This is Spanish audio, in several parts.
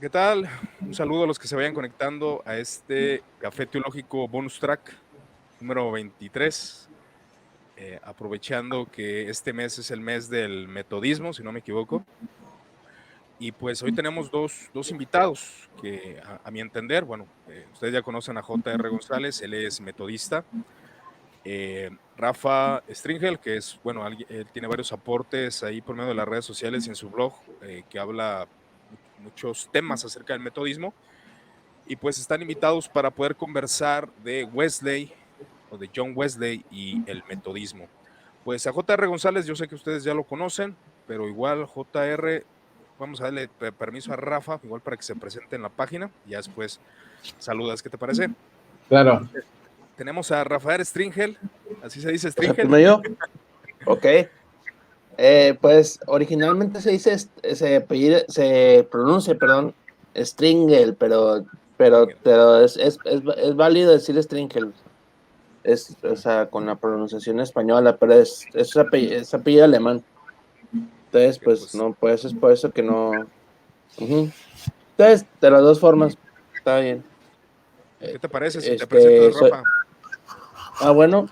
¿Qué tal? Un saludo a los que se vayan conectando a este Café Teológico Bonus Track número 23. Aprovechando que este mes es el mes del metodismo, si no me equivoco. Y pues hoy tenemos dos invitados que a mi entender, bueno, ustedes ya conocen a J.R. González, él es metodista. Rafa Stringel, que es, bueno, él tiene varios aportes ahí por medio de las redes sociales y en su blog, que habla muchos temas acerca del metodismo. Y pues están invitados para poder conversar de Wesley o de John Wesley y el metodismo. Pues a J.R. González, yo sé que ustedes ya lo conocen, pero igual J.R., vamos a darle permiso a Rafa, igual para que se presente en la página y ya después saludas, ¿qué te parece? Claro. Tenemos a Rafael Stringel, así se dice O sea, Stringel. primero yo. Ok. Pues originalmente se pronuncia, perdón, Stringel, pero es válido decir Stringel. O sea, con la pronunciación española, pero es apellido alemán. Entonces, Que pues pues, no, pues es por eso que no. Ujú. Entonces, de las dos formas, está bien. ¿qué te parece si te Este, presentas, soy, Rafa? bueno,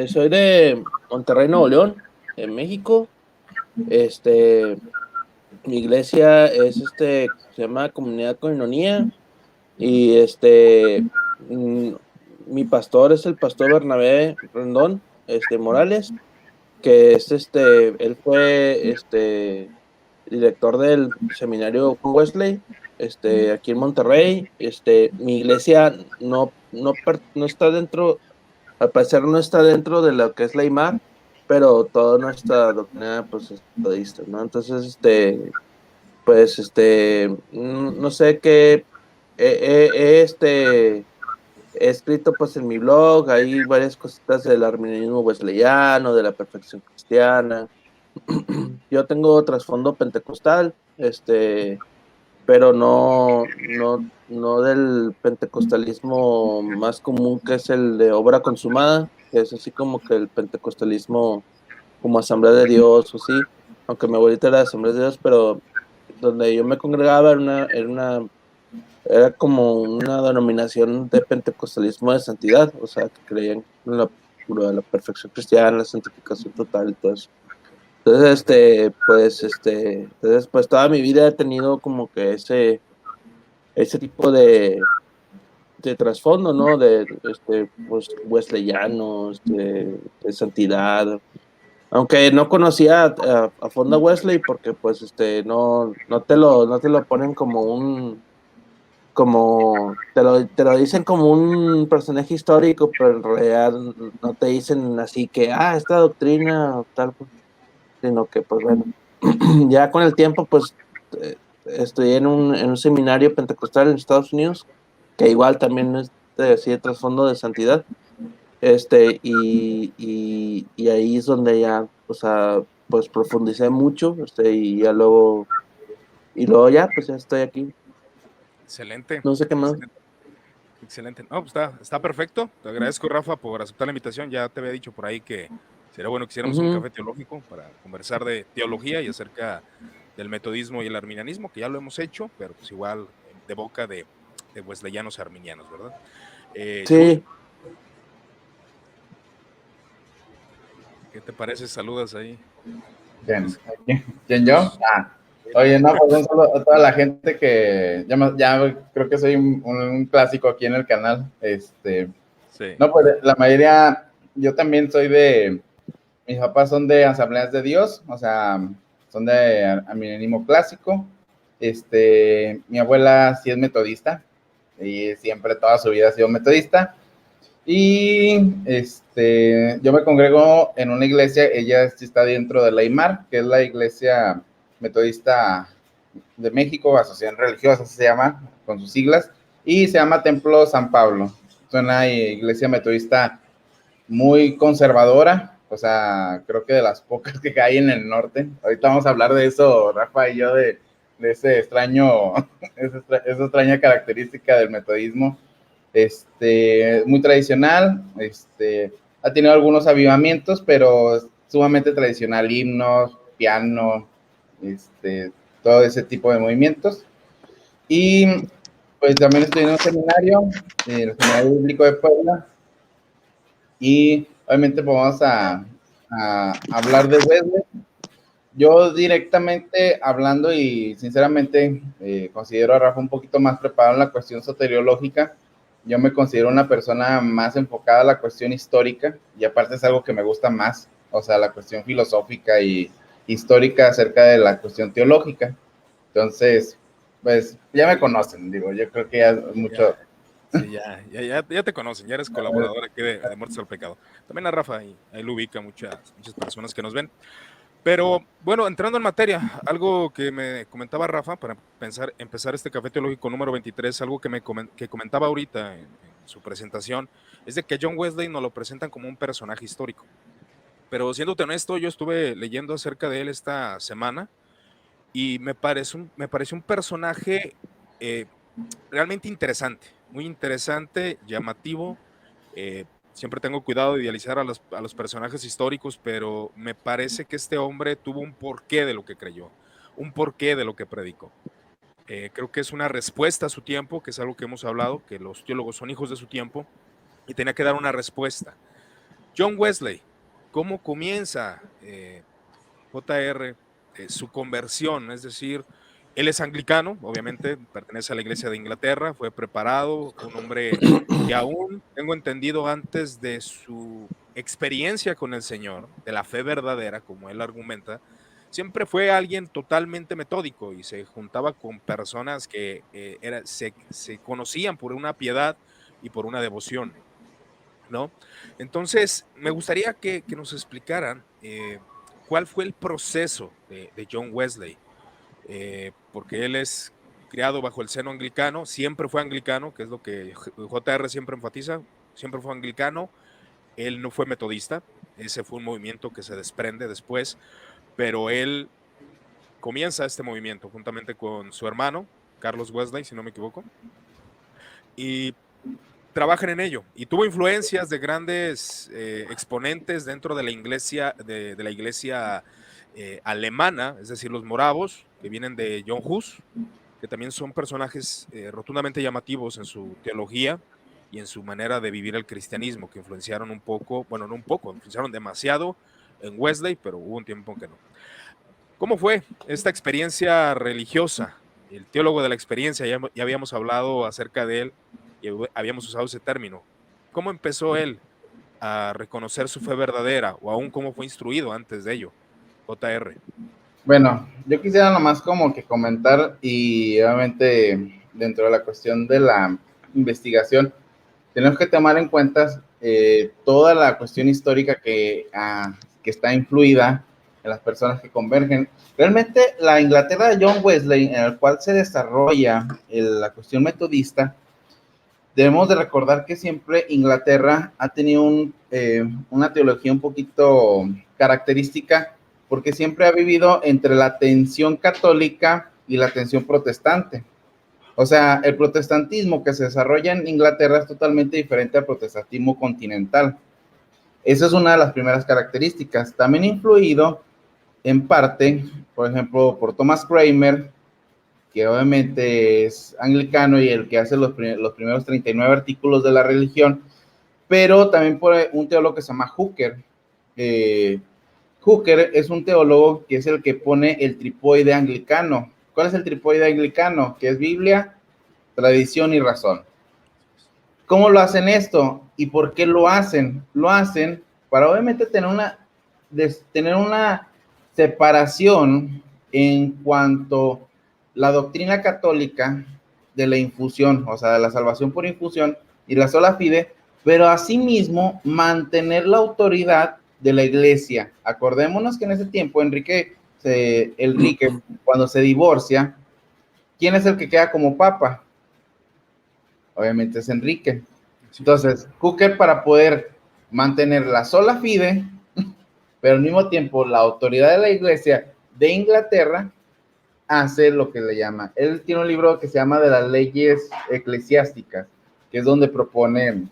soy de Monterrey, Nuevo León, en México. Este, Mi iglesia se llama Comunidad Coinonía y mm, mi pastor es el pastor Bernabé Rendón, Morales, que él fue, director del seminario Wesley, aquí en Monterrey. Mi iglesia no está dentro, al parecer no está dentro de lo que es la IMAR, pero toda nuestra doctrina, pues, es metodista, ¿no? Entonces, pues no sé qué he escrito pues en mi blog, hay varias cositas del arminianismo wesleyano, de la perfección cristiana. Yo tengo trasfondo pentecostal, pero no del pentecostalismo más común, que es el de obra consumada, que es así como que el pentecostalismo como Asamblea de Dios o sí, aunque mi abuelita era de Asamblea de Dios, pero donde yo me congregaba era como una denominación de pentecostalismo de santidad, o sea, que creían en la perfección cristiana, la santificación total y todo eso. Entonces, pues toda mi vida he tenido como que ese tipo de trasfondo, ¿no? Pues, wesleyano, de santidad. Aunque no conocía a fondo a Wesley porque pues no te lo ponen como te lo dicen como un personaje histórico, pero en realidad no te dicen así que, esta doctrina o tal, pues, sino que pues bueno, ya con el tiempo pues estudié en un seminario pentecostal en Estados Unidos, que igual también es así de trasfondo de santidad. Y ahí es donde ya, o sea, pues profundicé mucho, y luego ya, pues ya estoy aquí. Excelente, No sé qué más. excelente. Excelente. No, pues está perfecto. Te agradezco, Rafa, por aceptar la invitación. Ya te había dicho por ahí que sería bueno que hiciéramos un Ujú. café teológico para conversar de teología y acerca del metodismo y el arminianismo, que ya lo hemos hecho, pero pues igual de boca de wesleyanos y arminianos, ¿verdad? John, Sí, ¿qué te parece? Saludas ahí. ¿Quién? Los- ¿Quién yo? los- Oye, no, pues un saludo a toda la gente que ya creo que soy un clásico aquí en el canal. sí, No, pues la mayoría, yo también mis papás son de Asambleas de Dios, o sea, son de arminianismo clásico. Mi abuela sí es metodista y siempre toda su vida ha sido metodista. Y yo me congrego en una iglesia, ella sí está dentro de la IMAR, que es la Iglesia Metodista de México, Asociación Religiosa se llama, con sus siglas, y se llama Templo San Pablo. Es una iglesia metodista muy conservadora, o sea, creo que de las pocas que hay en el norte. Ahorita vamos a hablar de eso, Rafa y yo, de ese esa extraña característica del metodismo. Muy tradicional, ha tenido algunos avivamientos, pero sumamente tradicional, himnos, piano, todo ese tipo de movimientos. Y pues también estoy en un seminario, el Seminario Bíblico de Puebla, y obviamente pues, vamos a hablar de Wesley. Yo directamente hablando y sinceramente considero a Rafa un poquito más preparado en la cuestión soteriológica. Yo me considero una persona más enfocada a la cuestión histórica y aparte es algo que me gusta más, o sea, la cuestión filosófica y histórica acerca de la cuestión teológica. Entonces, pues ya me conocen, digo, yo creo que ya mucho... Sí, ya te conocen, ya eres colaborador aquí de Muertos al Pecado. También a Rafa, ahí lo ubica muchas personas que nos ven. Pero bueno, entrando en materia, algo que me comentaba Rafa para empezar este café teológico número 23, algo que comentaba ahorita en su presentación, es de que John Wesley nos lo presentan como un personaje histórico. Pero siéndote honesto, yo estuve leyendo acerca de él esta semana y me pareció un personaje realmente interesante, muy interesante, llamativo. Siempre tengo cuidado de idealizar a los personajes históricos, pero me parece que este hombre tuvo un porqué de lo que creyó, un porqué de lo que predicó. Creo que es una respuesta a su tiempo, que es algo que hemos hablado, que los teólogos son hijos de su tiempo, y tenía que dar una respuesta. John Wesley, ¿cómo comienza JR su conversión? Es decir, él es anglicano, obviamente, pertenece a la Iglesia de Inglaterra, fue preparado, un hombre que aún tengo entendido antes de su experiencia con el Señor, de la fe verdadera, como él argumenta, siempre fue alguien totalmente metódico y se juntaba con personas que se conocían por una piedad y por una devoción, ¿no? Entonces, me gustaría que nos explicaran cuál fue el proceso de John Wesley, porque él es criado bajo el seno anglicano, siempre fue anglicano, que es lo que JR siempre enfatiza, siempre fue anglicano, él no fue metodista, ese fue un movimiento que se desprende después, pero él comienza este movimiento juntamente con su hermano, Carlos Wesley, si no me equivoco, y trabajan en ello, y tuvo influencias de grandes exponentes dentro de la iglesia, de la iglesia alemana, es decir, los moravos, que vienen de John Hus, que también son personajes rotundamente llamativos en su teología y en su manera de vivir el cristianismo, que influenciaron un poco, bueno, no un poco, influenciaron demasiado en Wesley, pero hubo un tiempo en que no. ¿Cómo fue esta experiencia religiosa? El teólogo de la experiencia, ya habíamos hablado acerca de él y habíamos usado ese término. ¿Cómo empezó él a reconocer su fe verdadera o aún cómo fue instruido antes de ello? JR. Bueno, yo quisiera nomás como que comentar y obviamente dentro de la cuestión de la investigación, tenemos que tomar en cuenta toda la cuestión histórica que está influida en las personas que convergen. Realmente la Inglaterra de John Wesley, en el cual se desarrolla la cuestión metodista, debemos de recordar que siempre Inglaterra ha tenido una teología un poquito característica porque siempre ha vivido entre la tensión católica y la tensión protestante. O sea, el protestantismo que se desarrolla en Inglaterra es totalmente diferente al protestantismo continental. Esa es una de las primeras características. También influido en parte, por ejemplo, por Thomas Cranmer, que obviamente es anglicano y el que hace los primeros 39 artículos de la religión, pero también por un teólogo que se llama Hooker. Hooker es un teólogo que es el que pone el tripoide anglicano. ¿Cuál es el tripoide anglicano? Que es Biblia, tradición y razón. ¿Cómo lo hacen esto? ¿Y por qué lo hacen? Lo hacen para obviamente tener una separación en cuanto la doctrina católica de la infusión, o sea, de la salvación por infusión y la sola fide, pero asimismo mantener la autoridad de la iglesia. Acordémonos que en ese tiempo Enrique, cuando se divorcia, ¿quién es el que queda como papa? Obviamente es Enrique. Entonces, Hooker, para poder mantener la sola fide, pero al mismo tiempo la autoridad de la iglesia de Inglaterra, hace lo que le llama. Él tiene un libro que se llama De las leyes eclesiásticas, que es donde propone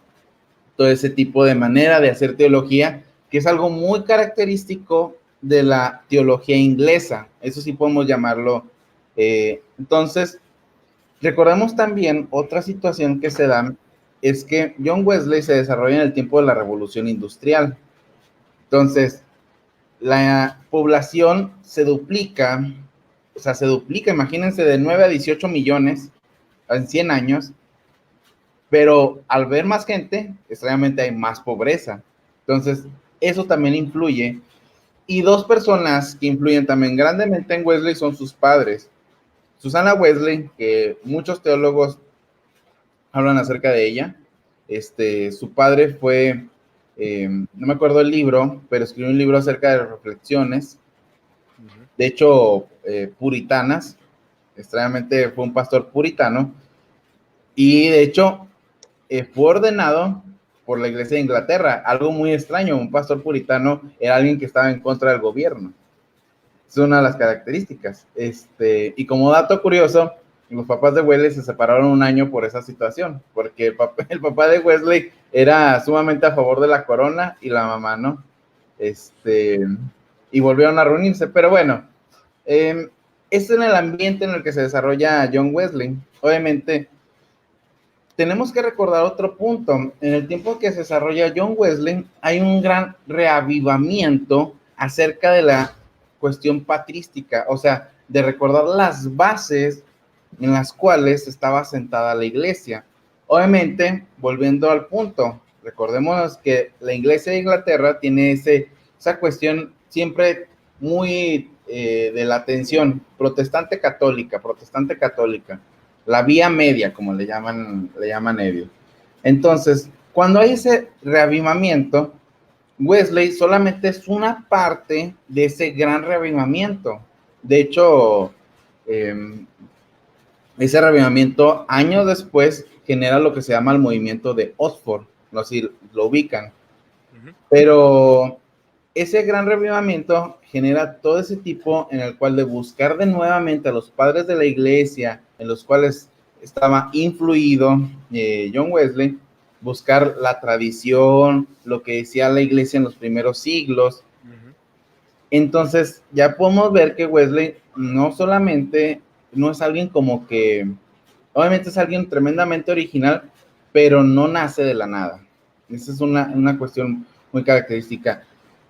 todo ese tipo de manera de hacer teología, que es algo muy característico de la teología inglesa. Eso sí podemos llamarlo. Entonces, Recordemos también otra situación que se da, es que John Wesley se desarrolla en el tiempo de la Revolución Industrial. Entonces, la población se duplica, imagínense, de 9 a 18 millones en 100 años, pero al ver más gente, extrañamente hay más pobreza. Entonces, eso también influye. Y dos personas que influyen también grandemente en Wesley son sus padres. Susana Wesley, que muchos teólogos hablan acerca de ella. Su padre fue, no me acuerdo el libro, pero escribió un libro acerca de reflexiones, de hecho, puritanas. Extrañamente fue un pastor puritano, y de hecho fue ordenado por la Iglesia de Inglaterra. Algo muy extraño, un pastor puritano era alguien que estaba en contra del gobierno. Es una de las características. Y como dato curioso, los papás de Wesley se separaron un año por esa situación, porque el papá de Wesley era sumamente a favor de la corona y la mamá no. Y volvieron a reunirse, pero bueno, es en el ambiente en el que se desarrolla John Wesley. Obviamente, tenemos que recordar otro punto. En el tiempo que se desarrolla John Wesley, hay un gran reavivamiento acerca de la cuestión patrística, o sea, de recordar las bases en las cuales estaba sentada la iglesia. Obviamente, volviendo al punto, recordemos que la Iglesia de Inglaterra tiene esa cuestión siempre muy de la tensión protestante-católica, la vía media, como le llaman ellos. Entonces, cuando hay ese reavivamiento, Wesley solamente es una parte de ese gran reavivamiento. De hecho, ese reavivamiento años después genera lo que se llama el movimiento de Oxford, no sé si lo ubican, pero ese gran reavivamiento genera todo ese tipo en el cual de buscar de nuevamente a los padres de la iglesia, en los cuales estaba influido John Wesley, buscar la tradición, lo que decía la iglesia en los primeros siglos. Entonces ya podemos ver que Wesley no solamente no es alguien como que, obviamente es alguien tremendamente original, pero no nace de la nada. Esa es una cuestión muy característica.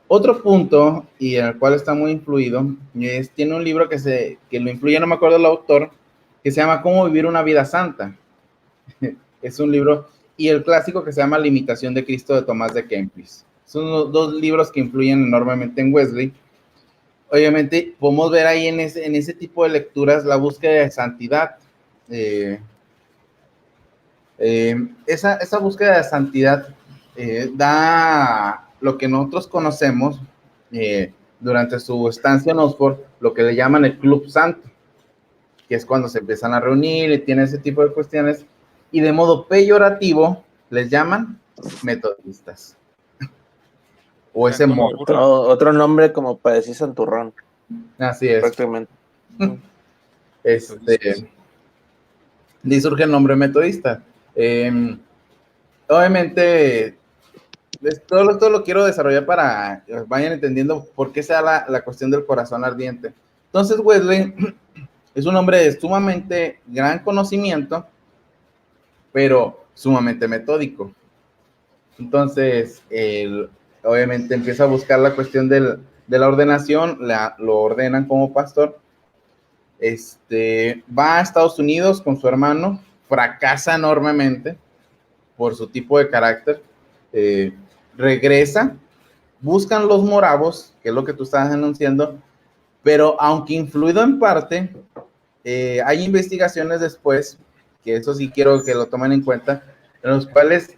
Otro punto, y en el cual está muy influido, tiene un libro que lo influye, no me acuerdo el autor, que se llama Cómo vivir una vida santa. Es un libro, y el clásico que se llama La imitación de Cristo de Tomás de Kempis. Son los dos libros que influyen enormemente en Wesley. Obviamente, podemos ver ahí en ese tipo de lecturas la búsqueda de santidad. Esa búsqueda de santidad da lo que nosotros conocemos durante su estancia en Oxford, lo que le llaman el Club Santo, que es cuando se empiezan a reunir y tienen ese tipo de cuestiones, y de modo peyorativo les llaman metodistas. O ese modo. Otro nombre como para decir santurrón. Así es. Prácticamente. Y surge el nombre metodista. Obviamente, todo lo quiero desarrollar para que vayan entendiendo por qué se da la cuestión del corazón ardiente. Entonces, Wesley es un hombre de sumamente gran conocimiento, pero sumamente metódico. Entonces, él obviamente empieza a buscar la cuestión de la ordenación, lo ordenan como pastor. Va a Estados Unidos con su hermano, fracasa enormemente por su tipo de carácter, regresa, buscan los moravos, que es lo que tú estabas anunciando, pero aunque influido en parte, hay investigaciones después, que eso sí quiero que lo tomen en cuenta, en los cuales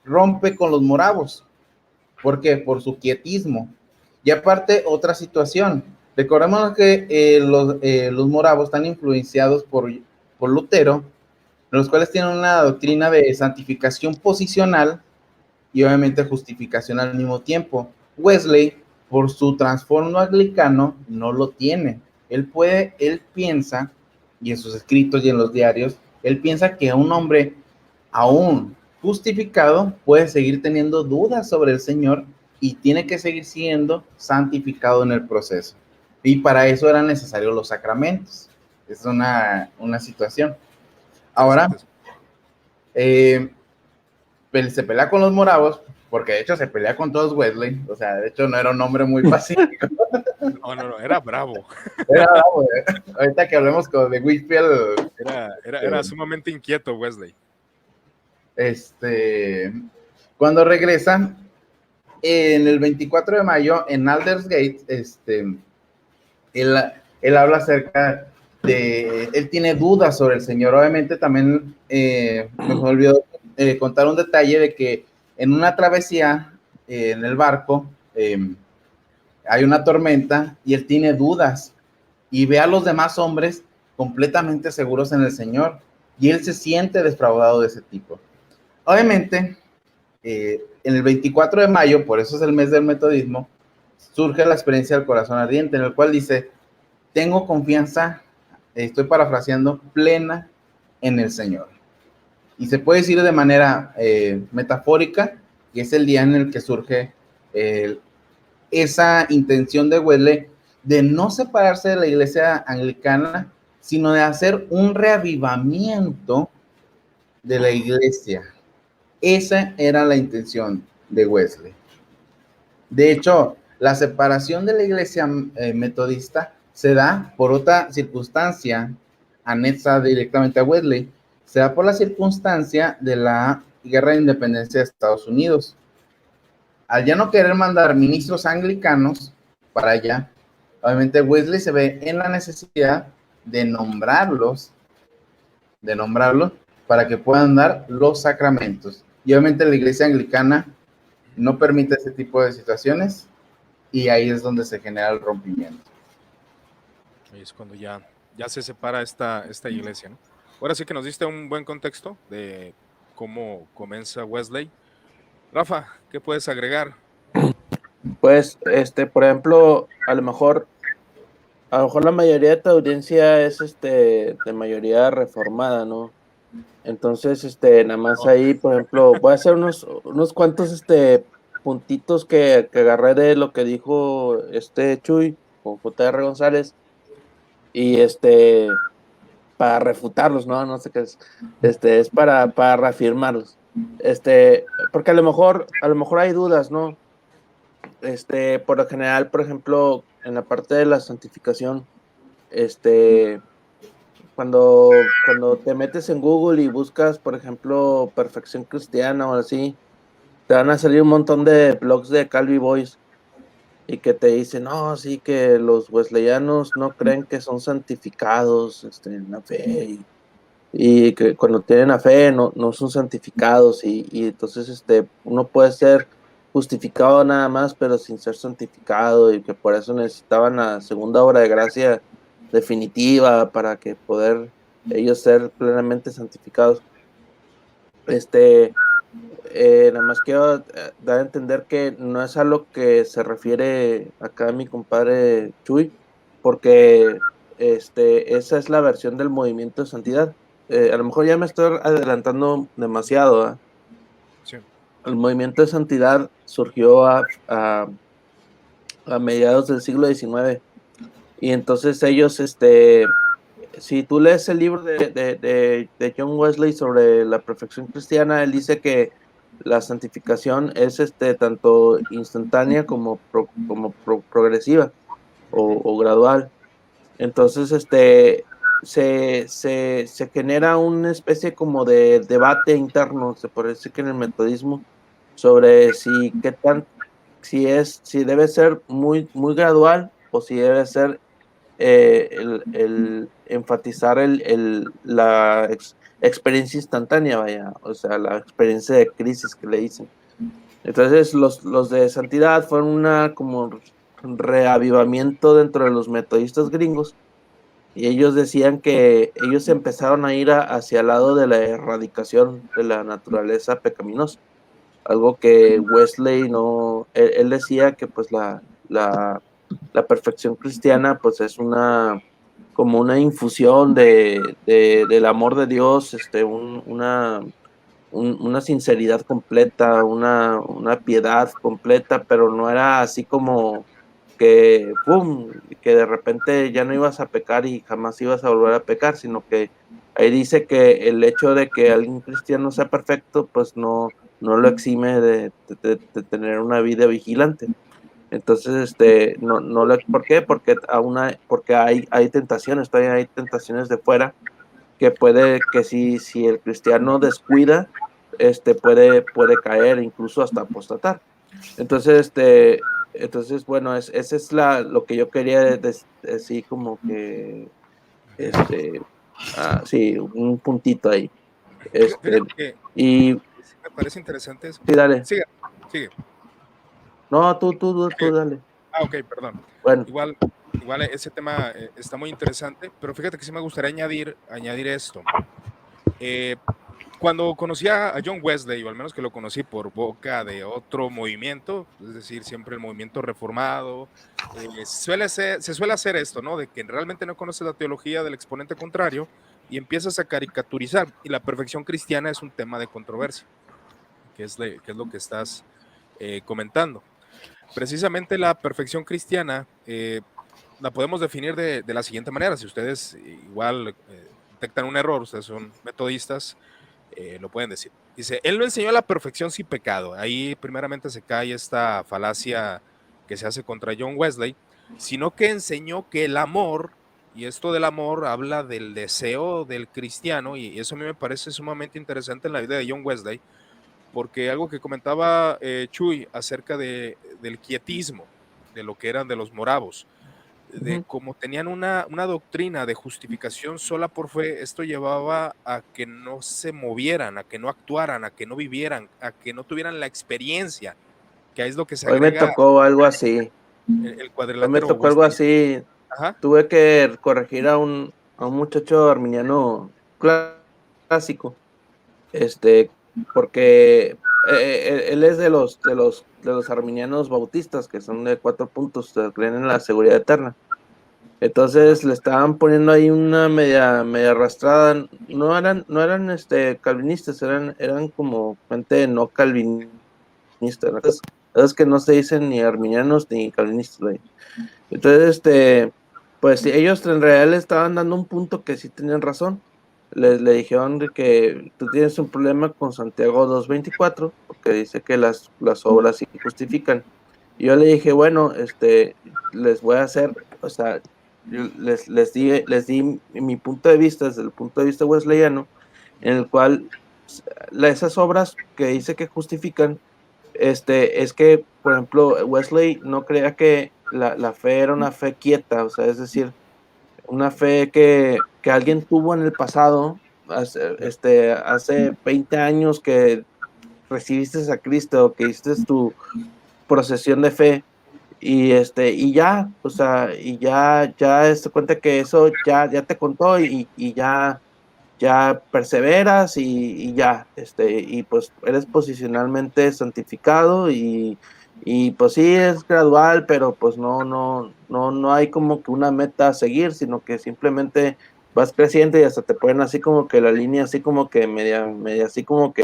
rompe con los moravos. ¿Por qué? Por su quietismo. Y aparte, otra situación. Recordemos que los moravos están influenciados por Lutero, los cuales tienen una doctrina de santificación posicional y obviamente justificación al mismo tiempo. Wesley, por su trastorno anglicano, no lo tiene. Él piensa, y en sus escritos y en los diarios, él piensa que un hombre aún justificado puede seguir teniendo dudas sobre el Señor y tiene que seguir siendo santificado en el proceso. Y para eso eran necesarios los sacramentos. Es una situación. Ahora, Interesante. se pelea con los moravos, porque de hecho se pelea con todos Wesley, o sea, de hecho no era un hombre muy pacífico. No, era bravo. Era bravo, ahorita que hablemos de Whitfield. Era sumamente inquieto Wesley. Cuando regresan, en el 24 de mayo, en Aldersgate, él habla acerca él tiene dudas sobre el Señor. Obviamente también me olvidó contar un detalle de que en una travesía en el barco hay una tormenta y él tiene dudas y ve a los demás hombres completamente seguros en el Señor y él se siente defraudado de ese tipo. Obviamente, en el 24 de mayo, por eso es el mes del metodismo, surge la experiencia del corazón ardiente, en el cual dice, tengo confianza, estoy parafraseando, plena en el Señor. Y se puede decir de manera metafórica, que es el día en el que surge esa intención de Wesley de no separarse de la iglesia anglicana, sino de hacer un reavivamiento de la iglesia. Esa era la intención de Wesley. De hecho, la separación de la iglesia metodista se da por otra circunstancia anexa directamente a Wesley. Se da por la circunstancia de la guerra de independencia de Estados Unidos. Al ya no querer mandar ministros anglicanos para allá, obviamente Wesley se ve en la necesidad de nombrarlos para que puedan dar los sacramentos. Y obviamente la iglesia anglicana no permite ese tipo de situaciones y ahí es donde se genera el rompimiento. Ahí es cuando ya se separa esta iglesia, ¿no? Ahora sí que nos diste un buen contexto de cómo comienza Wesley. Rafa, ¿qué puedes agregar? Pues, por ejemplo, a lo mejor la mayoría de tu audiencia es, de mayoría reformada, ¿no? Entonces, nada más ahí, por ejemplo, voy a hacer unos cuantos, puntitos que agarré de lo que dijo Chuy o J.R. González y, para refutarlos, no sé qué es, es para reafirmarlos, porque a lo mejor hay dudas, ¿no? Por lo general, por ejemplo, en la parte de la santificación, cuando te metes en Google y buscas, por ejemplo, perfección cristiana o así, te van a salir un montón de blogs de Calvi Boys y que te dicen, no, sí, que los wesleyanos no creen que son santificados en la fe y que cuando tienen la fe no son santificados y entonces uno puede ser justificado nada más pero sin ser santificado y que por eso necesitaban la segunda obra de gracia definitiva para que poder ellos ser plenamente santificados. Nada más quiero dar a entender que no es a lo que se refiere acá mi compadre Chuy, porque esa es la versión del movimiento de santidad. A lo mejor ya me estoy adelantando demasiado, ¿eh? Sí. El movimiento de santidad surgió a mediados del siglo XIX y entonces ellos, si tú lees el libro de John Wesley sobre la perfección cristiana, él dice que la santificación es tanto instantánea como progresiva o gradual. Entonces, se genera una especie como de debate interno, se puede decir que en el metodismo, sobre si debe ser muy, muy gradual o si debe ser el enfatizar la experiencia instantánea, vaya, o sea, la experiencia de crisis que le dicen. Entonces, los de santidad fueron una como reavivamiento dentro de los metodistas gringos y ellos decían que ellos empezaron a ir hacia el lado de la erradicación de la naturaleza pecaminosa, algo que Wesley no, él decía que pues la perfección cristiana pues es como una infusión del amor de Dios, una sinceridad completa, una piedad completa, pero no era así como que, ¡pum!, que de repente ya no ibas a pecar y jamás ibas a volver a pecar, sino que ahí dice que el hecho de que alguien cristiano sea perfecto, pues no lo exime de tener una vida vigilante. Entonces, ¿por qué? Porque hay tentaciones, todavía hay tentaciones de fuera que si el cristiano descuida, puede caer, incluso hasta apostatar. Entonces, bueno, ese es lo que yo quería decir, como que, sí, un puntito ahí. Fíjate que Y sí me parece interesante eso. sí, dale. Sigue, sigue. No, tú dale. Ok, perdón. Bueno, Igual, igual ese tema está muy interesante, pero fíjate que sí me gustaría añadir esto. Cuando conocí a John Wesley, o al menos que lo conocí por boca de otro movimiento, es decir, siempre el movimiento reformado, se suele hacer esto, ¿no? De que realmente no conoces la teología del exponente contrario y empiezas a caricaturizar. Y la perfección cristiana es un tema de controversia, que es lo que estás comentando. Precisamente la perfección cristiana la podemos definir de la siguiente manera. Si ustedes igual detectan un error, ustedes son metodistas, lo pueden decir. Dice, él no enseñó la perfección sin pecado. Ahí primeramente se cae esta falacia que se hace contra John Wesley, sino que enseñó que el amor, y esto del amor habla del deseo del cristiano, y eso a mí me parece sumamente interesante en la vida de John Wesley, porque algo que comentaba Chuy acerca del quietismo, de lo que eran de los moravos, de cómo tenían una doctrina de justificación sola por fe, esto llevaba a que no se movieran, a que no actuaran, a que no vivieran, a que no tuvieran la experiencia, que es lo que se hoy me agrega tocó algo así. el Hoy me cuadrilátero tocó algo wesleyano. así. Ajá, Tuve que corregir a un muchacho arminiano clásico, este, porque él es de los arminianos bautistas, que son de 4 puntos, creen en la seguridad eterna. Entonces le estaban poniendo ahí una media arrastrada. No eran calvinistas, eran como gente no calvinista. Entonces, es que no se dicen ni arminianos ni calvinistas, güey. Entonces, pues ellos en realidad le estaban dando un punto que sí tenían razón. Le dijeron de que tú tienes un problema con Santiago 2:24, porque dice que las obras sí justifican. Y yo le dije, bueno, les voy a hacer, o sea, yo les di mi punto de vista, desde el punto de vista wesleyano, en el cual esas obras que dice que justifican, es que, por ejemplo, Wesley no creía que la fe era una fe quieta, o sea, es decir, una fe que alguien tuvo en el pasado, hace 20 años que recibiste a Cristo, que hiciste tu procesión de fe, y ya, o sea, y ya se cuenta que eso ya te contó y ya perseveras y ya, y pues eres posicionalmente santificado y pues sí es gradual, pero pues no hay como que una meta a seguir, sino que simplemente vas creciendo y hasta te ponen así como que la línea así como que media así como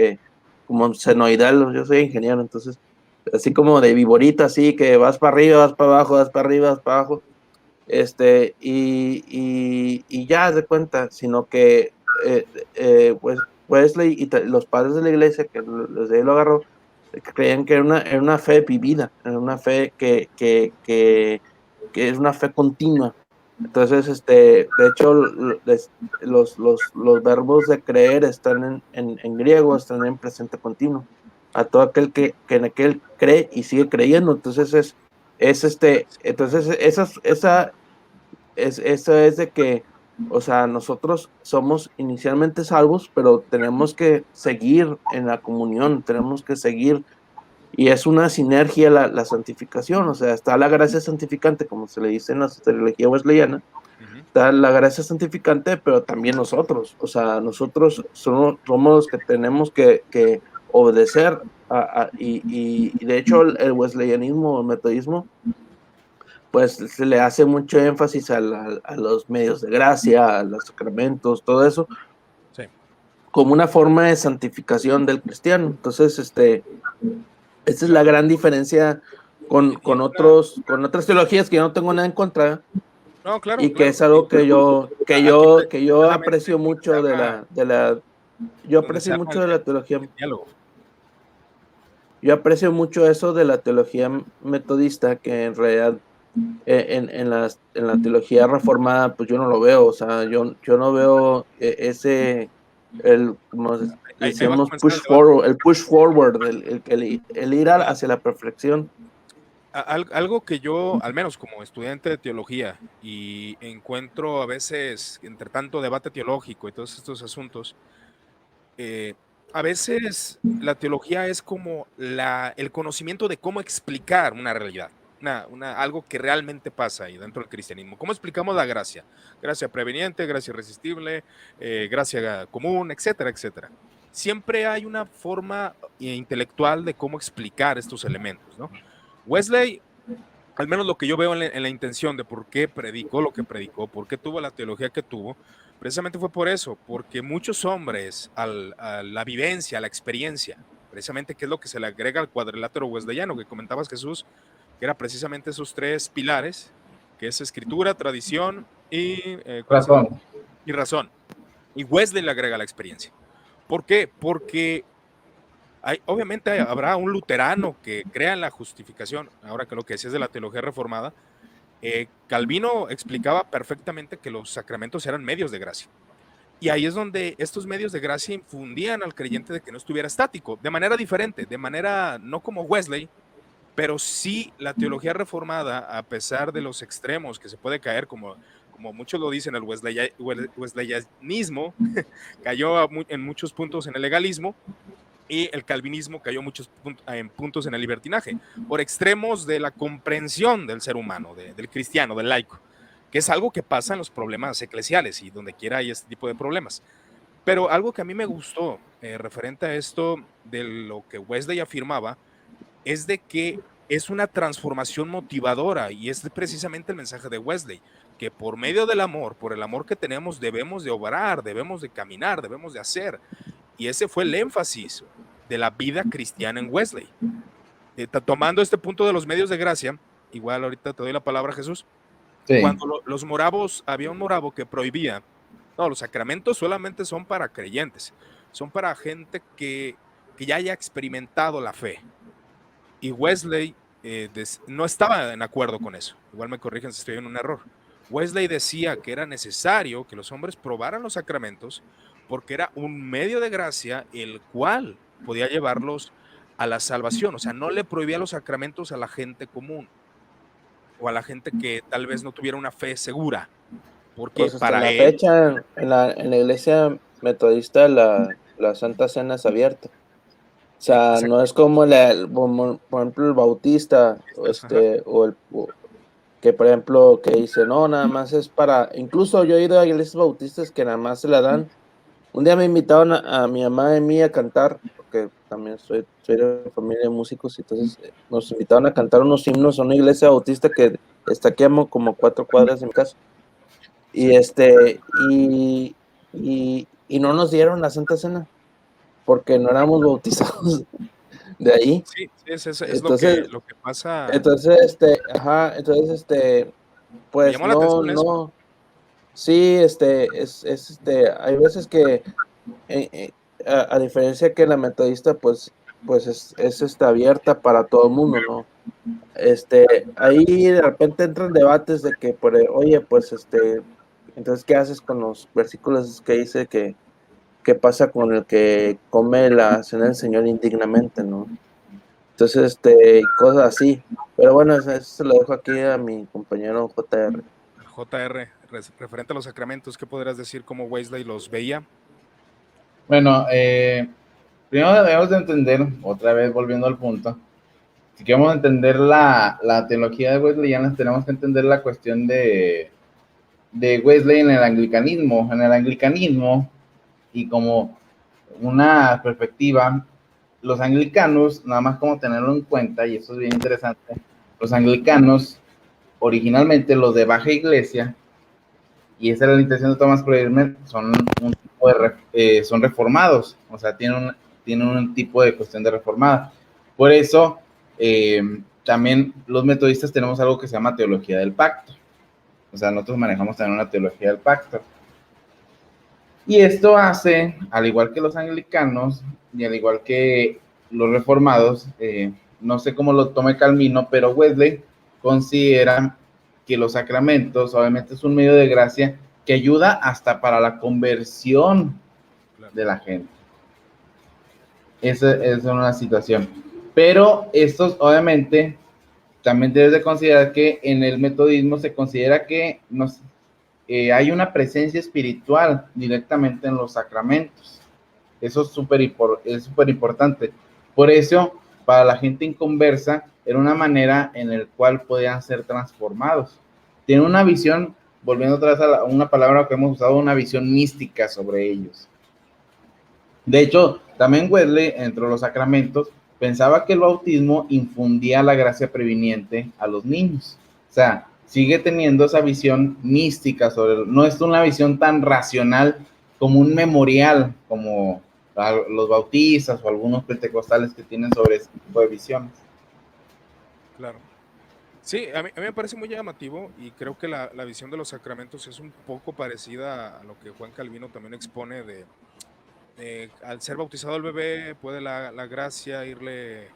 senoidal. Yo soy ingeniero, entonces así como de viborita, así que vas para arriba, vas para abajo, vas para arriba, vas para abajo, y ya de cuenta, sino que pues Wesley y los padres de la iglesia que desde ahí lo agarró, que creían que era una fe vivida, era una fe que es una fe continua. Entonces, de hecho, los verbos de creer están en griego, están en presente continuo. A todo aquel que en aquel cree y sigue creyendo. Entonces, entonces, eso es de que, o sea, nosotros somos inicialmente salvos, pero tenemos que seguir en la comunión, tenemos que seguir, y es una sinergia la santificación, o sea, está la gracia santificante, como se le dice en la teología wesleyana, está la gracia santificante, pero también nosotros, o sea, nosotros somos los que tenemos que obedecer, y de hecho el wesleyanismo, el metodismo, pues se le hace mucho énfasis a los medios de gracia, a los sacramentos, todo eso, sí. como una forma de santificación del cristiano. Entonces, esta es la gran diferencia con otras teologías que yo no tengo nada en contra. No, claro, Y que claro. es algo que yo Precisamente aprecio mucho se de arma- yo donde se aprecio arma mucho de la teología. el diálogo. Yo aprecio mucho eso de la teología metodista, que en realidad en la teología reformada, pues yo no lo veo, o sea, yo no veo como Ahí va a decíamos, comenzar el debate. el push forward, el ir hacia la perfección. Algo que yo, al menos como estudiante de teología, y encuentro a veces, entre tanto debate teológico y todos estos asuntos, eh, a veces la teología es como el conocimiento de cómo explicar una realidad, algo que realmente pasa ahí dentro del cristianismo. ¿Cómo explicamos la gracia? Gracia preveniente, gracia irresistible, gracia común, etcétera, etcétera. Siempre hay una forma intelectual de cómo explicar estos elementos, ¿no? Wesley, al menos lo que yo veo en la intención de por qué predicó lo que predicó, por qué tuvo la teología que tuvo, precisamente fue por eso, porque muchos hombres a la vivencia, a la experiencia, precisamente qué es lo que se le agrega al cuadrilátero wesleyano que comentabas, Jesús, que era precisamente esos tres pilares, que es escritura, tradición Razón. y razón. Y Wesley le agrega la experiencia. ¿Por qué? Porque obviamente habrá un luterano que crea en la justificación, ahora que lo que decías de la teología reformada, Calvino explicaba perfectamente que los sacramentos eran medios de gracia. Y ahí es donde estos medios de gracia infundían al creyente de que no estuviera estático, de manera diferente, de manera no como Wesley, pero sí la teología reformada, a pesar de los extremos que se puede caer, como muchos lo dicen, el wesleyanismo cayó en muchos puntos en el legalismo, y el calvinismo cayó en puntos en el libertinaje, por extremos de la comprensión del ser humano, del cristiano, del laico, que es algo que pasa en los problemas eclesiales y donde quiera hay este tipo de problemas. Pero algo que a mí me gustó referente a esto de lo que Wesley afirmaba es de que es una transformación motivadora, y es precisamente el mensaje de Wesley, que por medio del amor, por el amor que tenemos, debemos de obrar, debemos de caminar, debemos de hacer. Y ese fue el énfasis de la vida cristiana en Wesley. Tomando este punto de los medios de gracia, igual ahorita te doy la palabra, Jesús, Sí. cuando los moravos, había un moravo que prohibía, no, los sacramentos solamente son para creyentes, son para gente que ya haya experimentado la fe. Y Wesley no estaba en acuerdo con eso. Igual me corrigen si estoy en un error. Wesley decía que era necesario que los hombres probaran los sacramentos porque era un medio de gracia el cual podía llevarlos a la salvación. O sea, no le prohibía los sacramentos a la gente común o a la gente que tal vez no tuviera una fe segura, porque Pues hasta para la él... fecha, en la iglesia metodista, la Santa Cena es abierta. O sea, no es como por ejemplo, el bautista, que por ejemplo, que dice, no, nada más es para, incluso yo he ido a iglesias bautistas que nada más se la dan. Un día me invitaron a mi mamá y a mí a cantar, porque también soy de familia de músicos, y entonces nos invitaron a cantar unos himnos a una iglesia bautista que está aquí como 4 cuadras de mi casa. Y y no nos dieron la Santa Cena, porque no éramos bautizados de ahí. Sí, es Entonces, lo que pasa. entonces, Me pues llamó la atención eso. no, sí, hay veces que, a diferencia que la metodista, pues es abierta para todo el mundo, ¿no? Ahí de repente entran debates de que, oye, pues, entonces, ¿qué haces con los versículos que dice qué pasa con el que come la cena del Señor indignamente, ¿no? Entonces, cosas así. Pero bueno, eso se lo dejo aquí a mi compañero JR. JR, referente a los sacramentos, ¿qué podrías decir cómo Wesley los veía? Bueno, primero debemos de entender, otra vez volviendo al punto, si queremos entender la teología de Wesleyana, tenemos que entender la cuestión de Wesley en el anglicanismo. En el anglicanismo, y como una perspectiva, los anglicanos, nada más como tenerlo en cuenta, y eso es bien interesante, los anglicanos, originalmente los de baja iglesia, y esa era la intención de Thomas Clermont, son un tipo de son reformados, o sea, tienen un tipo de cuestión de reformada. Por eso, también los metodistas tenemos algo que se llama teología del pacto. O sea, nosotros manejamos también una teología del pacto. Y esto hace, al igual que los anglicanos y al igual que los reformados, no sé cómo lo tome Calvino, pero Wesley considera que los sacramentos obviamente es un medio de gracia que ayuda hasta para la conversión de la gente. Esa es una situación. Pero estos, obviamente, también debes de considerar que en el metodismo se considera que hay una presencia espiritual directamente en los sacramentos. Eso es súper importante. Por eso, para la gente inconversa, era una manera en la cual podían ser transformados. Tienen una visión, volviendo otra vez a una palabra que hemos usado, una visión mística sobre ellos. De hecho, también Wesley, entre los sacramentos, pensaba que el bautismo infundía la gracia previniente a los niños. O sea, sigue teniendo esa visión mística no es una visión tan racional como un memorial, como los bautistas o algunos pentecostales que tienen sobre ese tipo de visiones. Claro. Sí, a mí me parece muy llamativo y creo que la visión de los sacramentos es un poco parecida a lo que Juan Calvino también expone al ser bautizado el bebé, puede la gracia irle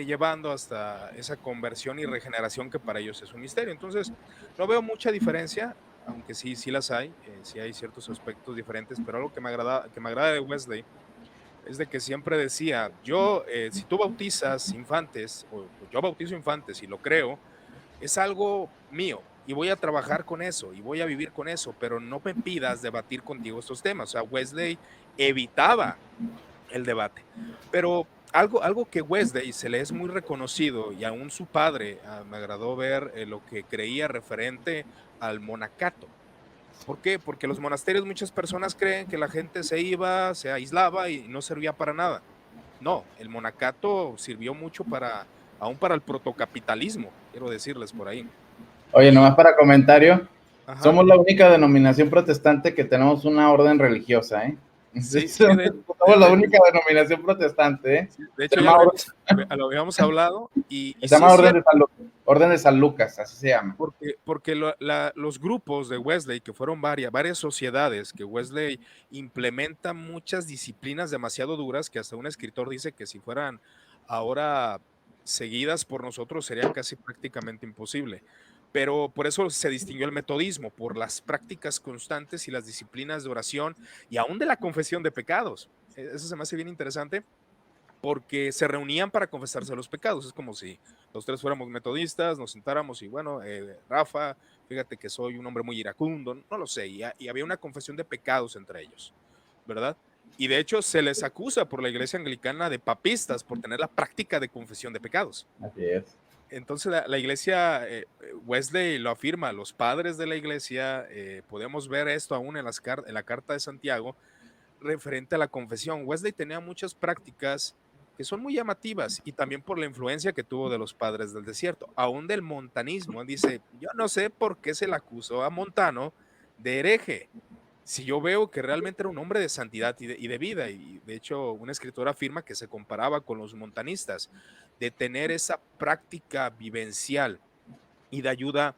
llevando hasta esa conversión y regeneración que para ellos es un misterio. Entonces, no veo mucha diferencia, aunque sí las hay, sí hay ciertos aspectos diferentes, pero algo que me agrada de Wesley es de que siempre decía, si tú bautizas infantes, o yo bautizo infantes y lo creo, es algo mío y voy a trabajar con eso y voy a vivir con eso, pero no me pidas debatir contigo estos temas. O sea, Wesley evitaba el debate, pero algo que Wesley se le es muy reconocido y aún su padre, me agradó ver lo que creía referente al monacato. ¿Por qué? Porque los monasterios, muchas personas creen que la gente se iba, se aislaba y no servía para nada. No, el monacato sirvió mucho aún para el protocapitalismo, quiero decirles por ahí. Oye, nomás para comentario, Ajá. Somos la única denominación protestante que tenemos una orden religiosa, ¿eh? Sí, somos la única denominación protestante, ¿eh? De hecho, ya lo habíamos hablado y se llama Orden de San Lucas, así se llama. Porque los grupos de Wesley, que fueron varias sociedades, que Wesley implementa muchas disciplinas demasiado duras, que hasta un escritor dice que si fueran ahora seguidas por nosotros sería casi prácticamente imposible. Pero por eso se distinguió el metodismo, por las prácticas constantes y las disciplinas de oración y aún de la confesión de pecados. Eso se me hace bien interesante, porque se reunían para confesarse los pecados. Es como si los tres fuéramos metodistas, nos sentáramos y bueno, Rafa, fíjate que soy un hombre muy iracundo, no lo sé, y había una confesión de pecados entre ellos, ¿verdad? Y de hecho se les acusa por la iglesia anglicana de papistas por tener la práctica de confesión de pecados. Así es. Entonces la iglesia, Wesley lo afirma, los padres de la iglesia, podemos ver esto aún en la carta de Santiago, referente a la confesión. Wesley tenía muchas prácticas que son muy llamativas y también por la influencia que tuvo de los padres del desierto, aún del montanismo. Él dice, yo no sé por qué se le acusó a Montano de hereje, si yo veo que realmente era un hombre de santidad y de vida, y de hecho un escritor afirma que se comparaba con los montanistas, de tener esa práctica vivencial y de ayuda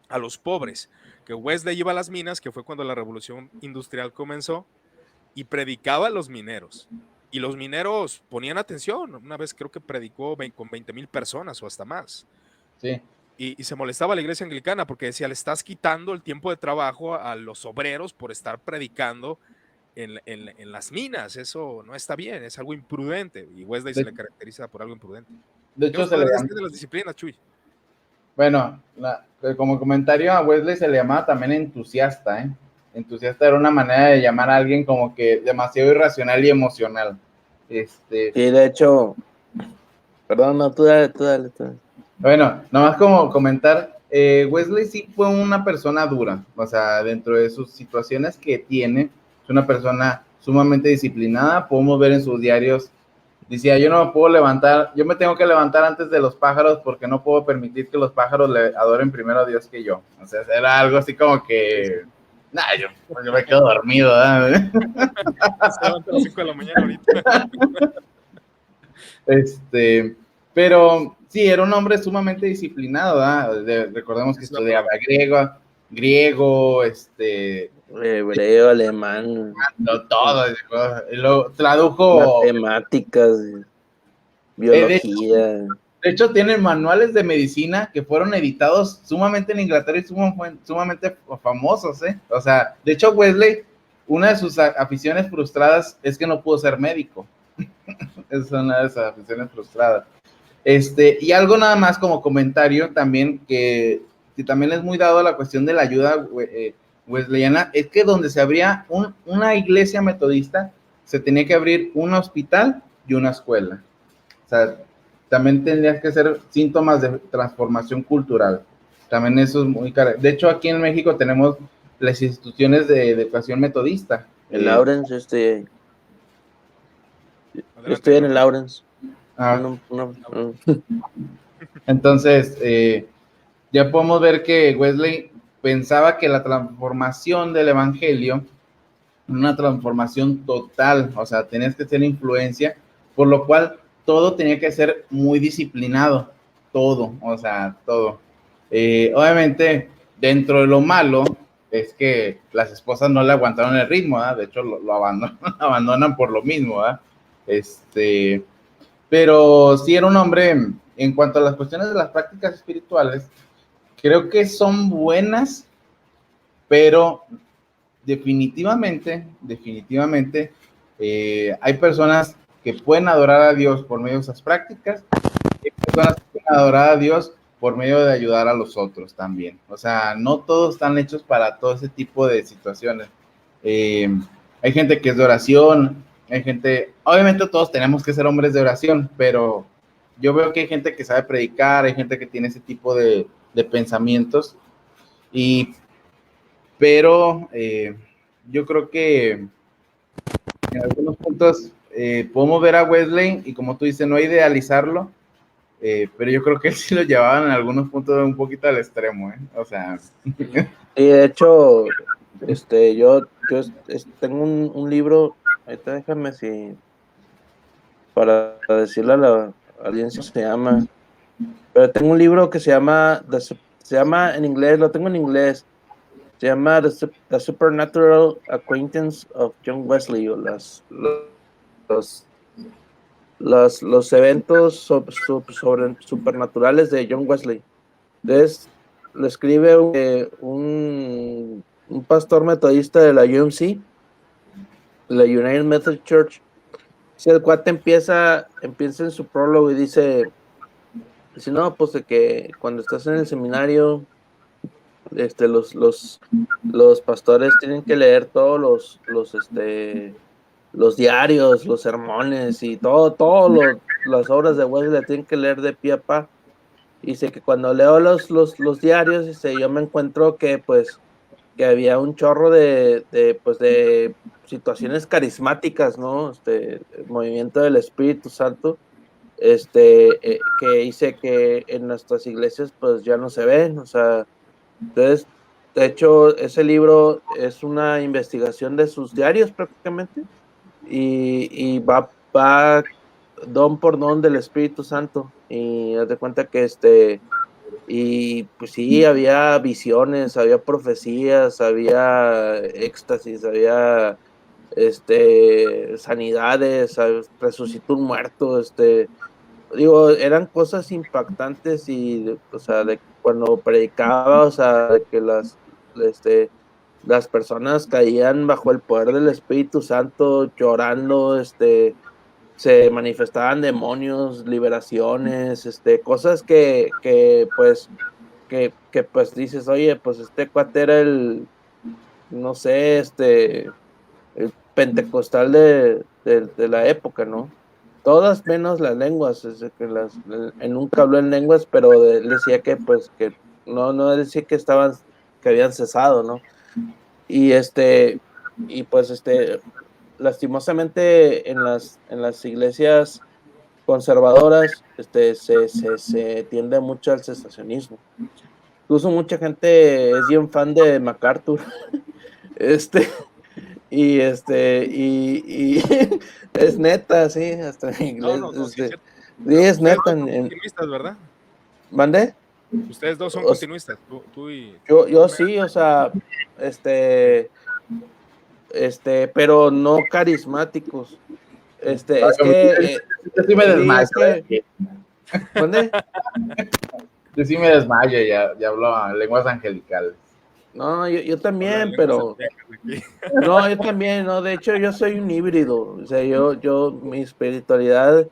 a los pobres, que Wesley iba a las minas, que fue cuando la revolución industrial comenzó, y predicaba a los mineros. Y los mineros ponían atención. Una vez creo que predicó con 20,000 personas o hasta más. Sí. Y se molestaba la iglesia anglicana porque decía, le estás quitando el tiempo de trabajo a los obreros por estar predicando en las minas. Eso no está bien, es algo imprudente. Y Wesley se le caracteriza por algo imprudente. De hecho, se le llama de las disciplinas, Chuy. Bueno, como comentario, a Wesley se le llamaba también entusiasta, ¿eh? Entusiasta era una manera de llamar a alguien como que demasiado irracional y emocional. Sí, de hecho, perdón, no, tú dale. Bueno, nomás como comentar, Wesley sí fue una persona dura, o sea, dentro de sus situaciones que tiene, es una persona sumamente disciplinada. Podemos ver en sus diarios, decía, yo no me puedo levantar, yo me tengo que levantar antes de los pájaros porque no puedo permitir que los pájaros le adoren primero a Dios que yo. O sea, era algo así como que, yo me quedo dormido, ¿verdad? Se levanta a las 5 de la mañana ahorita. Pero Sí, era un hombre sumamente disciplinado, ¿verdad? Recordemos que estudiaba griego, Hebreo, alemán, todo, y lo tradujo. matemáticas, De biología. hecho, tienen manuales de medicina que fueron editados sumamente en Inglaterra y sumamente famosos, ¿eh? O sea, de hecho, Wesley, una de sus aficiones frustradas es que no pudo ser médico. Es una de sus aficiones frustradas. Y algo nada más como comentario también, que también es muy dado a la cuestión de la ayuda wesleyana, es que donde se abría una iglesia metodista, se tenía que abrir un hospital y una escuela. O sea, también tendrías que ser síntomas de transformación cultural. También eso es muy caro. De hecho, aquí en México tenemos las instituciones de educación metodista. El Lawrence, yo estoy en el Lawrence. Entonces, ya podemos ver que Wesley pensaba que la transformación del evangelio, una transformación total, o sea, tenías que tener influencia, por lo cual todo tenía que ser muy disciplinado, todo, o sea, todo. Obviamente, dentro de lo malo, es que las esposas no le aguantaron el ritmo, ¿verdad? De hecho, lo abandonan por lo mismo, ¿verdad? Pero sí era un hombre, en cuanto a las cuestiones de las prácticas espirituales, creo que son buenas, pero definitivamente, hay personas que pueden adorar a Dios por medio de esas prácticas, y hay personas que pueden adorar a Dios por medio de ayudar a los otros también. O sea, no todos están hechos para todo ese tipo de situaciones. Hay gente que es de oración, hay gente, obviamente todos tenemos que ser hombres de oración, pero yo veo que hay gente que sabe predicar, hay gente que tiene ese tipo de pensamientos, pero yo creo que en algunos puntos podemos ver a Wesley y, como tú dices, no idealizarlo, pero yo creo que él sí lo llevaban en algunos puntos un poquito al extremo, ¿eh? O sea. Y de hecho, yo tengo un libro, ahorita déjame para decirle a la audiencia se llama, pero tengo un libro que se llama en inglés, lo tengo en inglés, se llama The Supernatural Acquaintance of John Wesley, o los, los eventos supernaturales de John Wesley. Entonces, lo escribe un pastor metodista de la UMC, la United Methodist Church. Si el cuate empieza en su prólogo y dice, no, pues de que cuando estás en el seminario, los pastores tienen que leer todos los diarios, los sermones y todas las obras de Wesley tienen que leer de pie a pa. Dice que cuando leo los diarios, yo me encuentro que pues que había un chorro de situaciones carismáticas, ¿no? El movimiento del Espíritu Santo, que dice que en nuestras iglesias pues ya no se ven, o sea, entonces, de hecho, ese libro es una investigación de sus diarios prácticamente, y va don por don del Espíritu Santo, y haz de cuenta que y pues sí, había visiones, había profecías, había éxtasis, había sanidades, resucitó un muerto, digo, eran cosas impactantes, y o sea, de cuando predicaba, o sea, de que las personas caían bajo el poder del Espíritu Santo llorando, se manifestaban demonios, liberaciones, cosas que pues dices, oye, pues este cuate era no sé, el pentecostal de la época, ¿no? Todas menos las lenguas, que él nunca habló en lenguas, pero él decía que pues que no decía que habían cesado, ¿no? Y y pues lastimosamente en las iglesias conservadoras, se tiende mucho al cesacionismo. Incluso mucha gente es bien fan de MacArthur, y es neta, sí, hasta en inglés, No, sí es cierto. Sí, es Ustedes neta. dos son continuistas, ¿verdad? ¿Mande? Ustedes dos son O s- continuistas, tú y yo Omega. sí, o sea, pero no carismáticos. Es que, Yo sí me sí, desmayo, es que, ¿mande? Yo sí me desmayo, ya hablo lenguas angelicales. No, yo Hola, también, lenguas pero, aztecas aquí. no, yo también, no, de hecho yo soy un híbrido, o sea, mi espiritualidad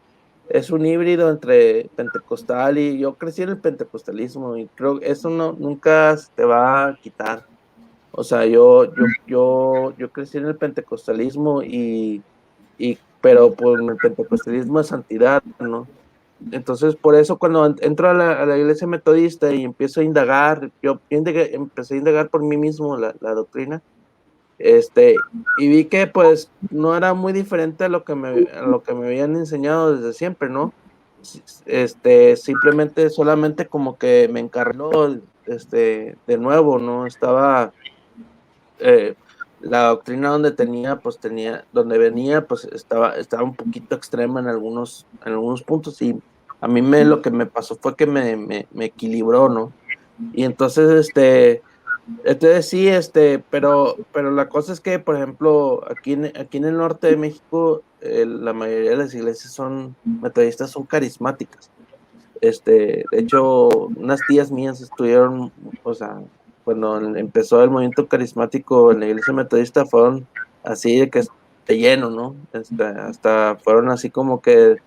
es un híbrido entre pentecostal y yo crecí en el pentecostalismo y creo que eso nunca se te va a quitar. O sea, yo crecí en el pentecostalismo pero por el pentecostalismo es santidad, ¿no? Entonces, por eso cuando entro a la iglesia metodista y empiezo a indagar, empecé a indagar por mí mismo la doctrina, y vi que pues no era muy diferente a lo que me habían enseñado desde siempre, ¿no? Simplemente, solamente como que me encarnó, de nuevo, ¿no? Eh, la doctrina donde venía, pues estaba un poquito extrema en algunos puntos y a mí lo que me pasó fue que me equilibró, ¿no? Y entonces, sí, pero la cosa es que, por ejemplo, aquí en el norte de México, la mayoría de las iglesias metodistas son carismáticas. De hecho, unas tías mías estuvieron, o sea, cuando empezó el movimiento carismático en la iglesia metodista, fueron así de lleno, ¿no? Hasta fueron así como que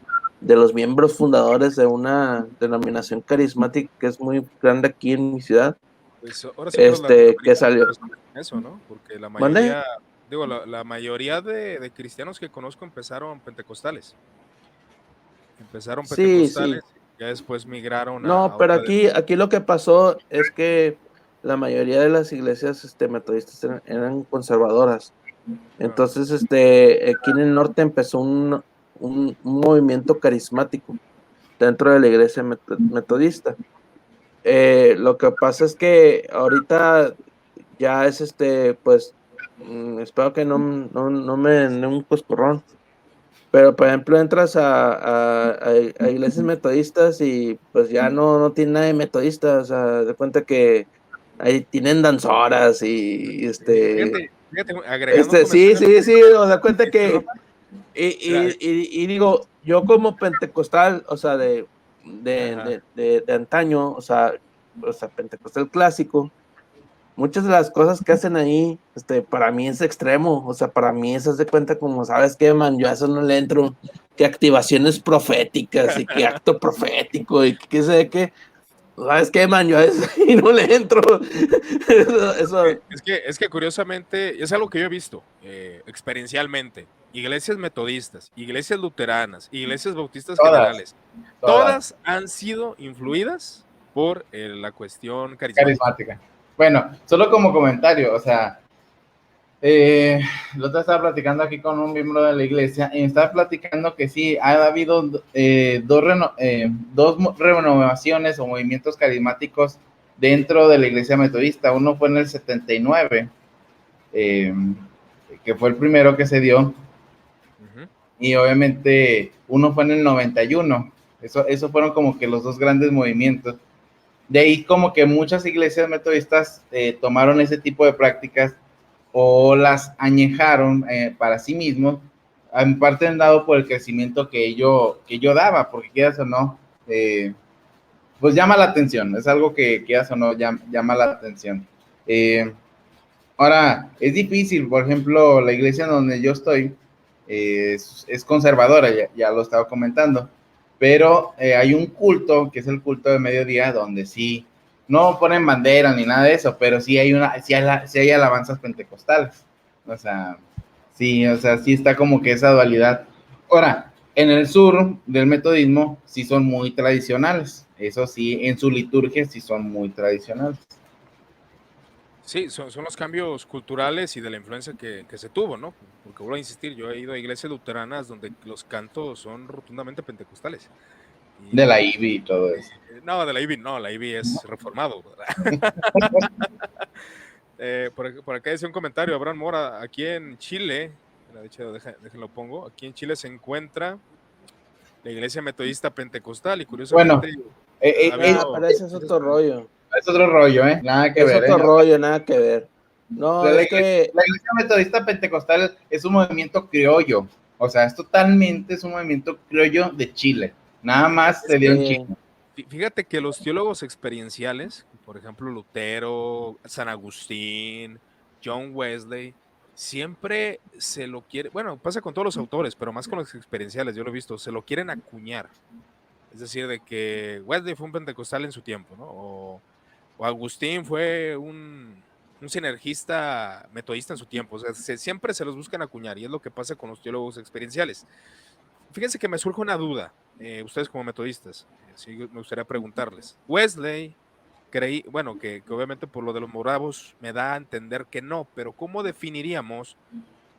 de los miembros fundadores de una denominación carismática que es muy grande aquí en mi ciudad, Pues ahora sí que los que latinoamericanos salió. responden eso, ¿no? Porque la ¿Mande? mayoría, digo, la mayoría de cristianos que conozco empezaron pentecostales. Empezaron Sí, sí. pentecostales, ya después migraron No, a pero otra aquí lo que pasó es que la mayoría de las iglesias metodistas eran conservadoras. ah, Entonces, aquí en el norte empezó un movimiento carismático dentro de la iglesia metodista. Lo que pasa es que ahorita ya es pues, espero que no me den un coscorrón, pero por ejemplo entras a iglesias metodistas y pues ya no tiene nada de metodista, o sea, de cuenta que ahí tienen danzoras y fíjate, agregando un sí, comentario, sí, sí, o sea, cuenta te que, interrumpa. Mira, y digo, yo como pentecostal, o sea, ajá. de antaño, o sea, pentecostal clásico, muchas de las cosas que hacen ahí, para mí es extremo, o sea, para mí eso de cuenta como, ¿sabes qué, man? Yo a eso no le entro, que activaciones proféticas y que acto profético y que qué sé qué, ¿sabes qué, man? Yo a eso y no le entro. Eso, Es que curiosamente, es algo que yo he visto experiencialmente. Iglesias metodistas, iglesias luteranas, iglesias bautistas Todas, generales, todas. todas han sido influidas por la cuestión carismática. Carismática. Bueno, solo como comentario, o sea, lo estaba platicando aquí con un miembro de la iglesia y me estaba platicando que sí, ha habido dos renovaciones o movimientos carismáticos dentro de la iglesia metodista. Uno fue en el 79, eh, que fue el primero que se dio, Ujú. y obviamente uno fue en el 91. Eso fueron como que los dos grandes movimientos. De ahí como que muchas iglesias metodistas tomaron ese tipo de prácticas o las añejaron para sí mismos, en parte dado por el crecimiento que yo daba, porque quieras o no, pues llama la atención, es algo que quieras o no llama la atención. Eh, Ahora, es difícil, por ejemplo, la iglesia donde yo estoy es conservadora, ya lo estaba comentando, pero hay un culto, que es el culto de mediodía, donde sí, no ponen bandera ni nada de eso, pero sí hay alabanzas pentecostales. O sea, sí está como que esa dualidad. Ahora, en el sur del metodismo sí son muy tradicionales, eso sí, en su liturgia sí son muy tradicionales. Sí, son los cambios culturales y de la influencia que se tuvo, ¿no? Porque vuelvo a insistir, yo he ido a iglesias luteranas donde los cantos son rotundamente pentecostales. De la Y IBI y todo eso. no, de la IBI no, la IBI es reformado, ¿verdad? Por acá decía un comentario, Abraham Mora, aquí en Chile, de hecho, déjenlo pongo, aquí en Chile se encuentra la iglesia metodista pentecostal y Bueno, curiosamente ha Pero habido... ese es otro rollo. es otro rollo, ¿eh? Nada que Es ver, otro ¿eh? rollo, nada que ver. No, La es iglesia, que la iglesia metodista pentecostal es un movimiento criollo, o sea, es un movimiento criollo de Chile, nada más se dio en Chile. Fíjate que los teólogos experienciales, por ejemplo Lutero, San Agustín, John Wesley, siempre se lo quiere, bueno, pasa con todos los autores, pero más con los experienciales, yo lo he visto, se lo quieren acuñar. Es decir, de que Wesley fue un pentecostal en su tiempo, ¿no? O Agustín fue un sinergista metodista en su tiempo. O sea, siempre se los buscan acuñar y es lo que pasa con los teólogos experienciales. Fíjense que me surge una duda, ustedes como metodistas, sí, me gustaría preguntarles. Wesley creí, bueno, que obviamente por lo de los moravos me da a entender que no, pero ¿cómo definiríamos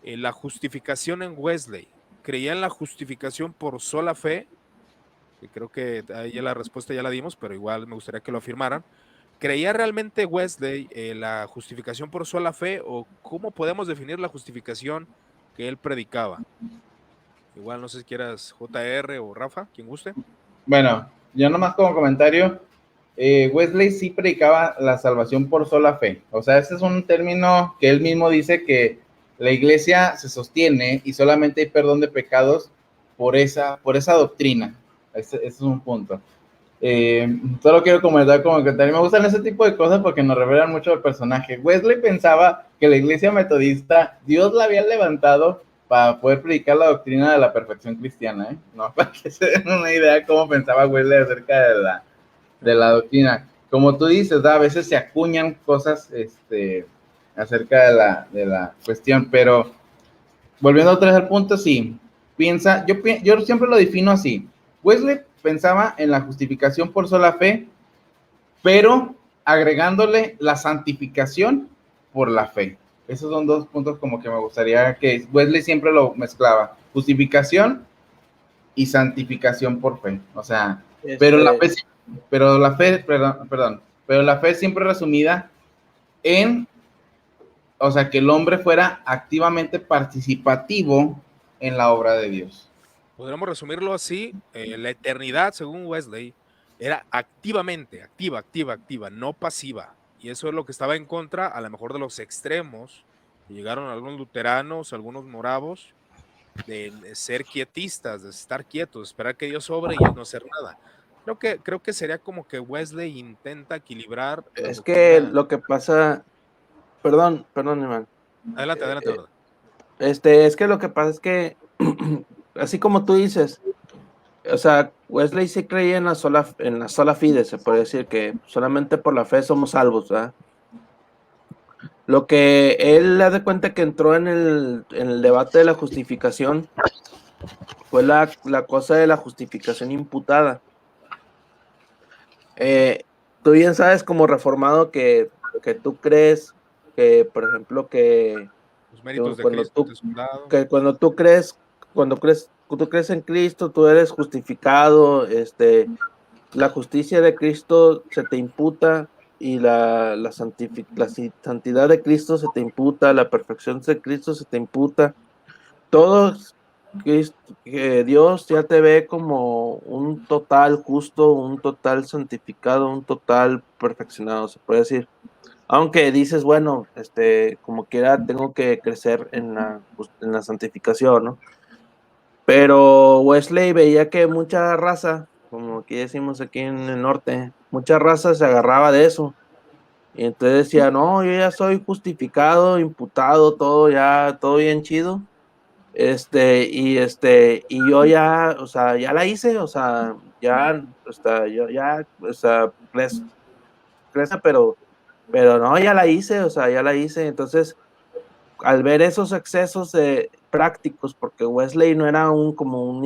la justificación en Wesley? ¿Creía en la justificación por sola fe? Que creo que ahí ya la respuesta ya la dimos, pero igual me gustaría que lo afirmaran. ¿Creía realmente Wesley la justificación por sola fe o cómo podemos definir la justificación que él predicaba? Igual no sé si quieras JR o Rafa, quien guste. Bueno, yo nomás como comentario, Wesley sí predicaba la salvación por sola fe, o sea, ese es un término que él mismo dice que la iglesia se sostiene y solamente hay perdón de pecados por esa doctrina, ese es un punto. Solo quiero comentar como que también me gustan ese tipo de cosas porque nos revelan mucho del personaje. Wesley pensaba que la iglesia metodista, Dios la había levantado para poder predicar la doctrina de la perfección cristiana, ¿eh? No, para que se den una idea de cómo pensaba Wesley acerca de la doctrina. Como tú dices, ¿da? A veces se acuñan cosas acerca de la cuestión, pero volviendo otra vez al punto, sí, yo siempre lo defino así. Wesley pensaba en la justificación por sola fe, pero agregándole la santificación por la fe. Esos son dos puntos como que me gustaría que Wesley siempre lo mezclaba, justificación y santificación por fe. O sea, pero la fe siempre resumida en, o sea, que el hombre fuera activamente participativo en la obra de Dios. Podríamos resumirlo así, la eternidad, según Wesley, era activa, no pasiva. Y eso es lo que estaba en contra, a lo mejor, de los extremos, que llegaron algunos luteranos, algunos moravos, de ser quietistas, de estar quietos, esperar que Dios sobre y no hacer nada. Creo que sería como que Wesley intenta equilibrar la es que doctrina. lo que pasa, perdón, Iván. Adelante, ¿verdad? Es que lo que pasa es que, así como tú dices, o sea, Wesley sí creía en la sola fide, se puede decir que solamente por la fe somos salvos, ¿verdad? Lo que él le da cuenta que entró en el debate de la justificación fue la cosa de la justificación imputada. Tú bien sabes como reformado que tú crees que, por ejemplo, Los méritos de cuando Cristo tú, te son dados. que cuando tú crees en Cristo, tú eres justificado, la justicia de Cristo se te imputa y la santidad de Cristo se te imputa, la perfección de Cristo se te imputa. Todo que Dios ya te ve como un total justo, un total santificado, un total perfeccionado, se puede decir. Aunque dices, bueno, como quiera tengo que crecer en la santificación, ¿no? Pero Wesley veía que mucha raza, como aquí decimos aquí en el norte, mucha raza se agarraba de eso. Y entonces decía, no, yo ya soy justificado, imputado, todo ya, todo bien chido. Y yo ya, o sea, ya la hice, o sea, ya, yo ya, o sea, crece, pero no, ya la hice, o sea, ya la hice. Entonces, al ver esos excesos prácticos, porque Wesley no era como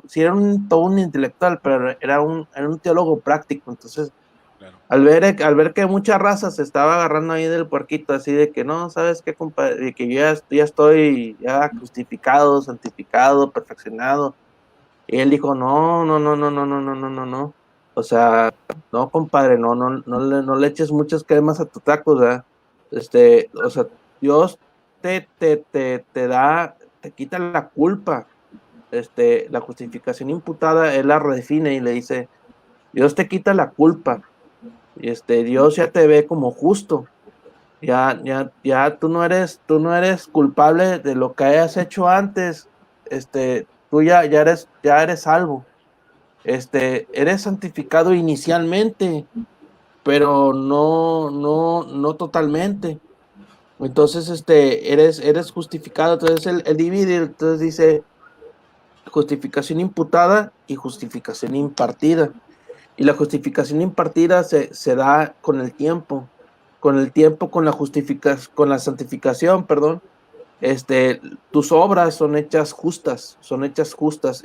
sí era todo un intelectual, pero era un teólogo práctico. Entonces, Claro. al ver que mucha raza se estaba agarrando ahí del puerquito, así de que no, ¿sabes qué, compadre? De que yo ya estoy ya justificado, santificado, perfeccionado. Y él dijo, no, no, no, no, no, no, no, no, no, no. O sea, no, compadre, no le eches muchas cremas a tu taco, ¿verdad? O sea, Dios te da, te quita la culpa. la justificación imputada, él la redefine y le dice, Dios te quita la culpa, y Dios ya te ve como justo, ya tú no eres culpable de lo que hayas hecho antes, tú ya eres salvo, eres santificado inicialmente, pero no totalmente. Entonces, eres justificado. Entonces, él divide, entonces dice justificación imputada y justificación impartida. Y la justificación impartida se da con el tiempo, con la santificación, perdón. Tus obras son hechas justas.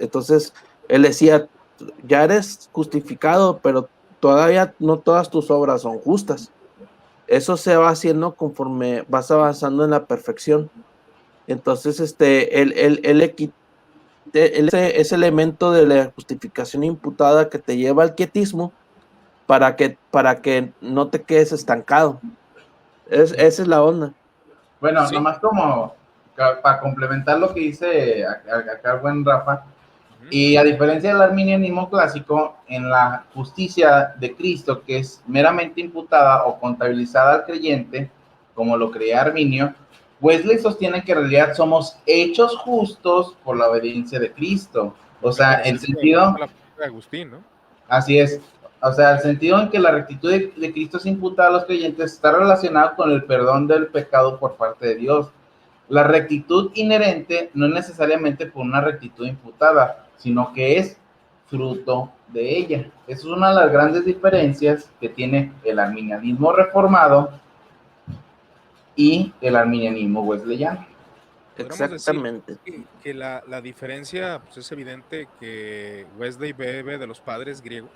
Entonces, él decía, ya eres justificado, pero todavía no todas tus obras son justas. Eso se va haciendo conforme vas avanzando en la perfección. Entonces, ese elemento de la justificación imputada que te lleva al quietismo para que no te quedes estancado. Esa es la onda. Bueno, Sí. nomás como para complementar lo que dice acá el buen Rafa, y a diferencia del arminianismo clásico, en la justicia de Cristo, que es meramente imputada o contabilizada al creyente, como lo creía Arminio, Wesley sostiene que en realidad somos hechos justos por la obediencia de Cristo. O sea, el sentido... La de Agustín, ¿no? Así es. O sea, el sentido en que la rectitud de Cristo es imputada a los creyentes está relacionado con el perdón del pecado por parte de Dios. La rectitud inherente no es necesariamente por una rectitud imputada, sino que es fruto de ella. Esa es una de las grandes diferencias que tiene el arminianismo reformado y el arminianismo wesleyano. Exactamente. Decir que la diferencia pues, es evidente que Wesley bebe de los padres griegos.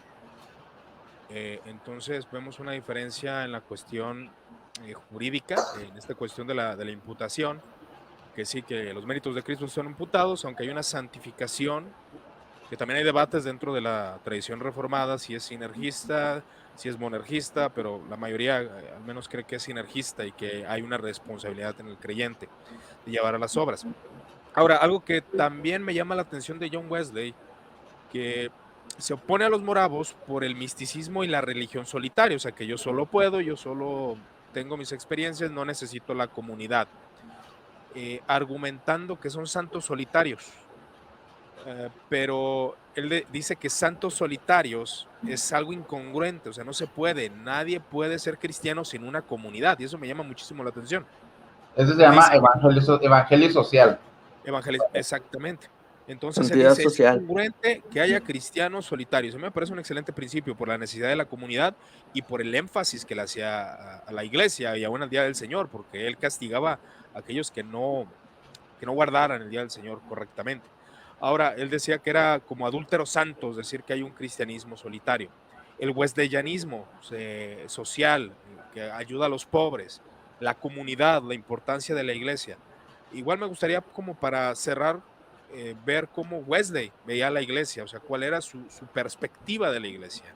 Entonces vemos una diferencia en la cuestión jurídica, en esta cuestión de la imputación, que sí, que los méritos de Cristo son imputados, aunque hay una santificación, que también hay debates dentro de la tradición reformada, si es sinergista, si es monergista, pero la mayoría al menos cree que es sinergista y que hay una responsabilidad en el creyente de llevar a las obras. Ahora, algo que también me llama la atención de John Wesley, que se opone a los moravos por el misticismo y la religión solitaria, o sea que yo solo puedo, yo solo tengo mis experiencias, no necesito la comunidad, argumentando que son santos solitarios, pero él dice que santos solitarios es algo incongruente, o sea, no se puede, nadie puede ser cristiano sin una comunidad, y eso me llama muchísimo la atención. Eso se llama evangelio social. Exactamente. Entonces él Santidad dice, es social. incongruente que haya cristianos solitarios. A mí me parece un excelente principio por la necesidad de la comunidad y por el énfasis que le hacía a la iglesia y aún al Día del Señor, porque él castigaba a aquellos que no guardaran el Día del Señor correctamente. Ahora, él decía que era como adúlteros santos decir que hay un cristianismo solitario. El wesleyanismo social, que ayuda a los pobres, la comunidad, la importancia de la iglesia. Igual me gustaría como para cerrar, ver cómo Wesley veía la iglesia, o sea, cuál era su perspectiva de la iglesia,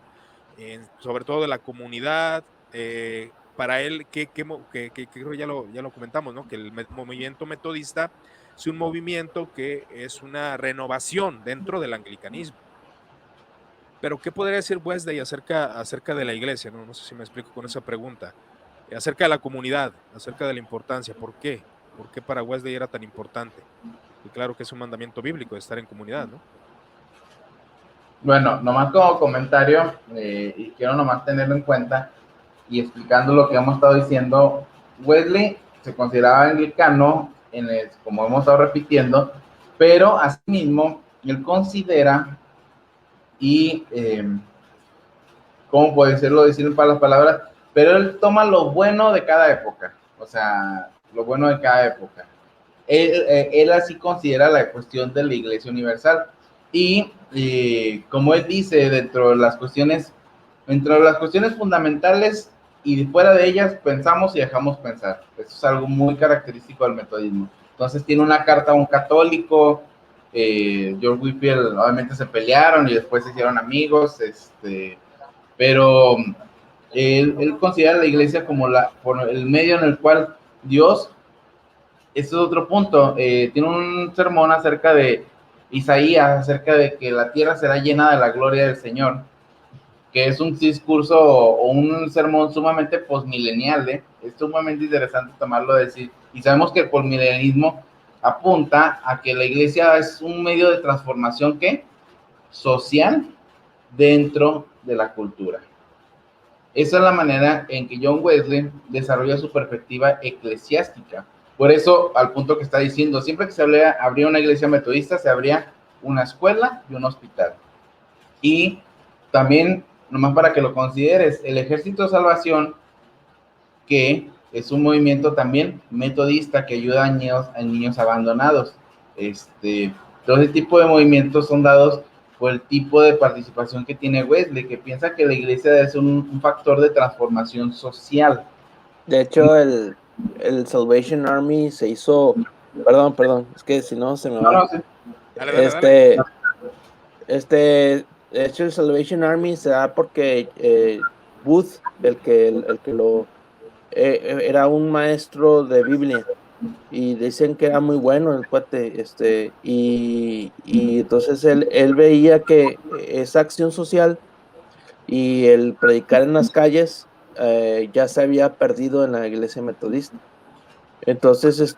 sobre todo de la comunidad. Para él, que creo ya lo comentamos, ¿no? Que el movimiento metodista es un movimiento que es una renovación dentro del anglicanismo. Pero ¿qué podría decir Wesley acerca de la iglesia? No sé si me explico con esa pregunta. Acerca de la comunidad, acerca de la importancia. ¿Por qué? ¿Por qué para Wesley era tan importante? Y claro que es un mandamiento bíblico de estar en comunidad, ¿no? Bueno, nomás como comentario, y quiero nomás tenerlo en cuenta, y explicando lo que hemos estado diciendo, Wesley se consideraba anglicano, como hemos estado repitiendo, pero asimismo, él considera, y, ¿cómo puedo decir para las palabras? Pero él toma lo bueno de cada época, o sea, lo bueno de cada época. Él así considera la cuestión de la Iglesia Universal. Y como él dice, dentro de las cuestiones fundamentales y fuera de ellas, pensamos y dejamos pensar. Eso es algo muy característico del metodismo. Entonces tiene una carta a un católico, George Whitefield, obviamente se pelearon y después se hicieron amigos, pero él considera la iglesia como por el medio en el cual Dios, este es otro punto, tiene un sermón acerca de Isaías acerca de que la tierra será llena de la gloria del Señor, que es un discurso o un sermón sumamente posmilenial, ¿eh? Es sumamente interesante tomarlo a decir. Y sabemos que el posmilenialismo apunta a que la iglesia es un medio de transformación, ¿qué? Social dentro de la cultura. Esa es la manera en que John Wesley desarrolla su perspectiva eclesiástica. Por eso, al punto que está diciendo, siempre que se abría una iglesia metodista, se abría una escuela y un hospital. Y también, nomás para que lo consideres, el Ejército de Salvación, que es un movimiento también metodista que ayuda a niños abandonados. Todo ese tipo de movimientos son dados por el tipo de participación que tiene Wesley, que piensa que la iglesia es un factor de transformación social. De hecho, el Salvation Army se hizo, perdón, es que si no se me va. No, sí. Dale. De hecho, el Salvation Army se da porque Booth, el que lo era un maestro de Biblia, y dicen que era muy bueno el cuate, y entonces él veía que esa acción social y el predicar en las calles ya se había perdido en la iglesia metodista. Entonces,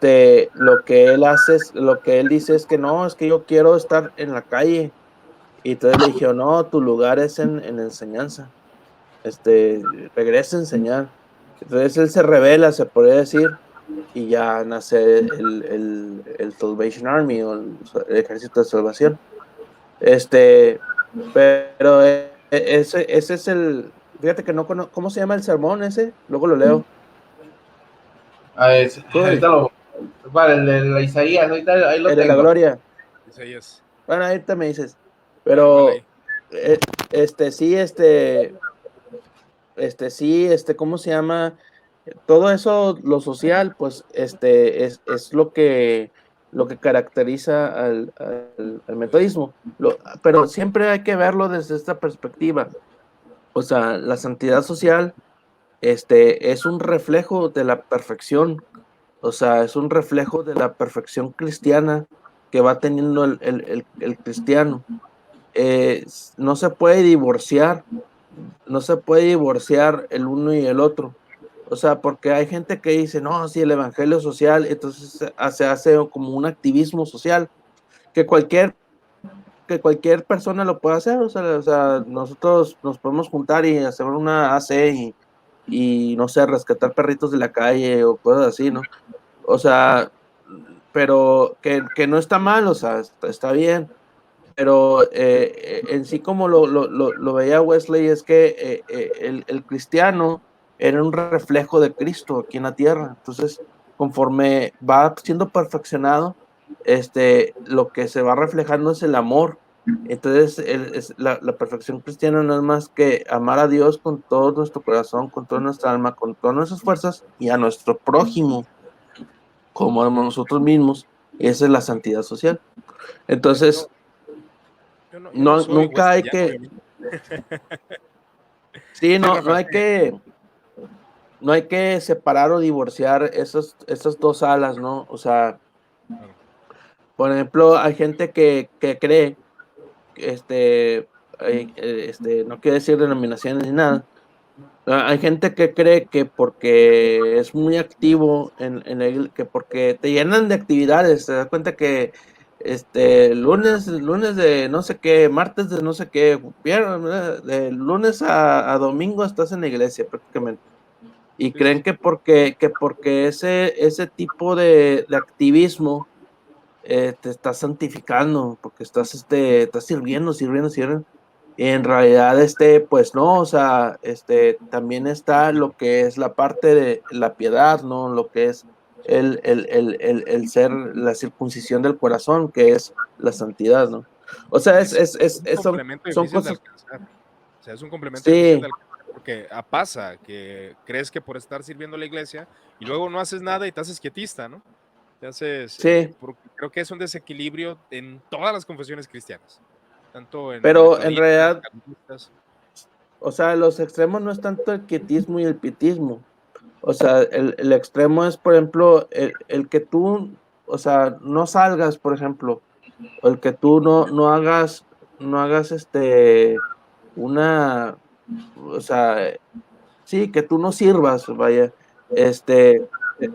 lo que él dice es que no, es que yo quiero estar en la calle. Y entonces le dije, no, tu lugar es en enseñanza. Regresa a enseñar. Entonces él se revela, se podría decir, y ya nace el Salvation Army o el Ejército de Salvación. Pero ese es fíjate que no conozco, ¿cómo se llama el sermón ese? Luego lo leo. A ver, ahorita lo... Vale, el de la Isaías, ahorita ahí lo El de tengo. la gloria. Isaías. Bueno, ahorita me dices. Pero, ¿cómo se llama? Todo eso, lo social, pues, es lo que caracteriza al metodismo. Pero siempre hay que verlo desde esta perspectiva. O sea, la santidad social, es un reflejo de la perfección. O sea, es un reflejo de la perfección cristiana que va teniendo el cristiano. No se puede divorciar, el uno y el otro. O sea, porque hay gente que dice, no, si el evangelio social, entonces se hace como un activismo social, que cualquier persona lo puede hacer. O sea, nosotros nos podemos juntar y hacer una AC y no sé, rescatar perritos de la calle o cosas así, ¿no? O sea, pero que no está mal, o sea, está bien. Pero en sí, como lo veía Wesley, es que el cristiano era un reflejo de Cristo aquí en la tierra. Entonces, conforme va siendo perfeccionado, lo que se va reflejando es el amor. Entonces, la perfección cristiana no es más que amar a Dios con todo nuestro corazón, con toda nuestra alma, con todas nuestras fuerzas, y a nuestro prójimo como a nosotros mismos. Esa es la santidad social. Entonces, Yo no soy nunca hay wesleyano, sí, no hay que separar o divorciar esas dos alas, ¿no? O sea, Claro. por ejemplo, hay gente que cree, no quiero decir denominaciones ni nada. Hay gente que cree que porque es muy activo que porque te llenan de actividades, te das cuenta que lunes de no sé qué, martes de no sé qué, de lunes a domingo estás en la iglesia prácticamente. Y Sí, sí, creen sí. que porque ese tipo de activismo te está santificando, porque estás sirviendo. Y en realidad, pues no, o sea, también está lo que es la parte de la piedad, ¿no? Lo que es el ser la circuncisión del corazón, que es la santidad, ¿no? O sea, Es un son, complemento son difícil de cosas, alcanzar. O sea, es un complemento difícil sí, de alcanzar porque pasa que crees que por estar sirviendo a la iglesia y luego no haces nada y te haces quietista, ¿no? Te haces, sí, porque creo que es un desequilibrio en todas las confesiones cristianas, tanto en pero en metodistas, realidad, calvinistas. o sea, los extremos no es tanto el quietismo y el pietismo. O sea, el extremo es, por ejemplo, el que tú, o sea, no salgas, por ejemplo. el que tú no hagas una, o sea, sí, que tú no sirvas, vaya, se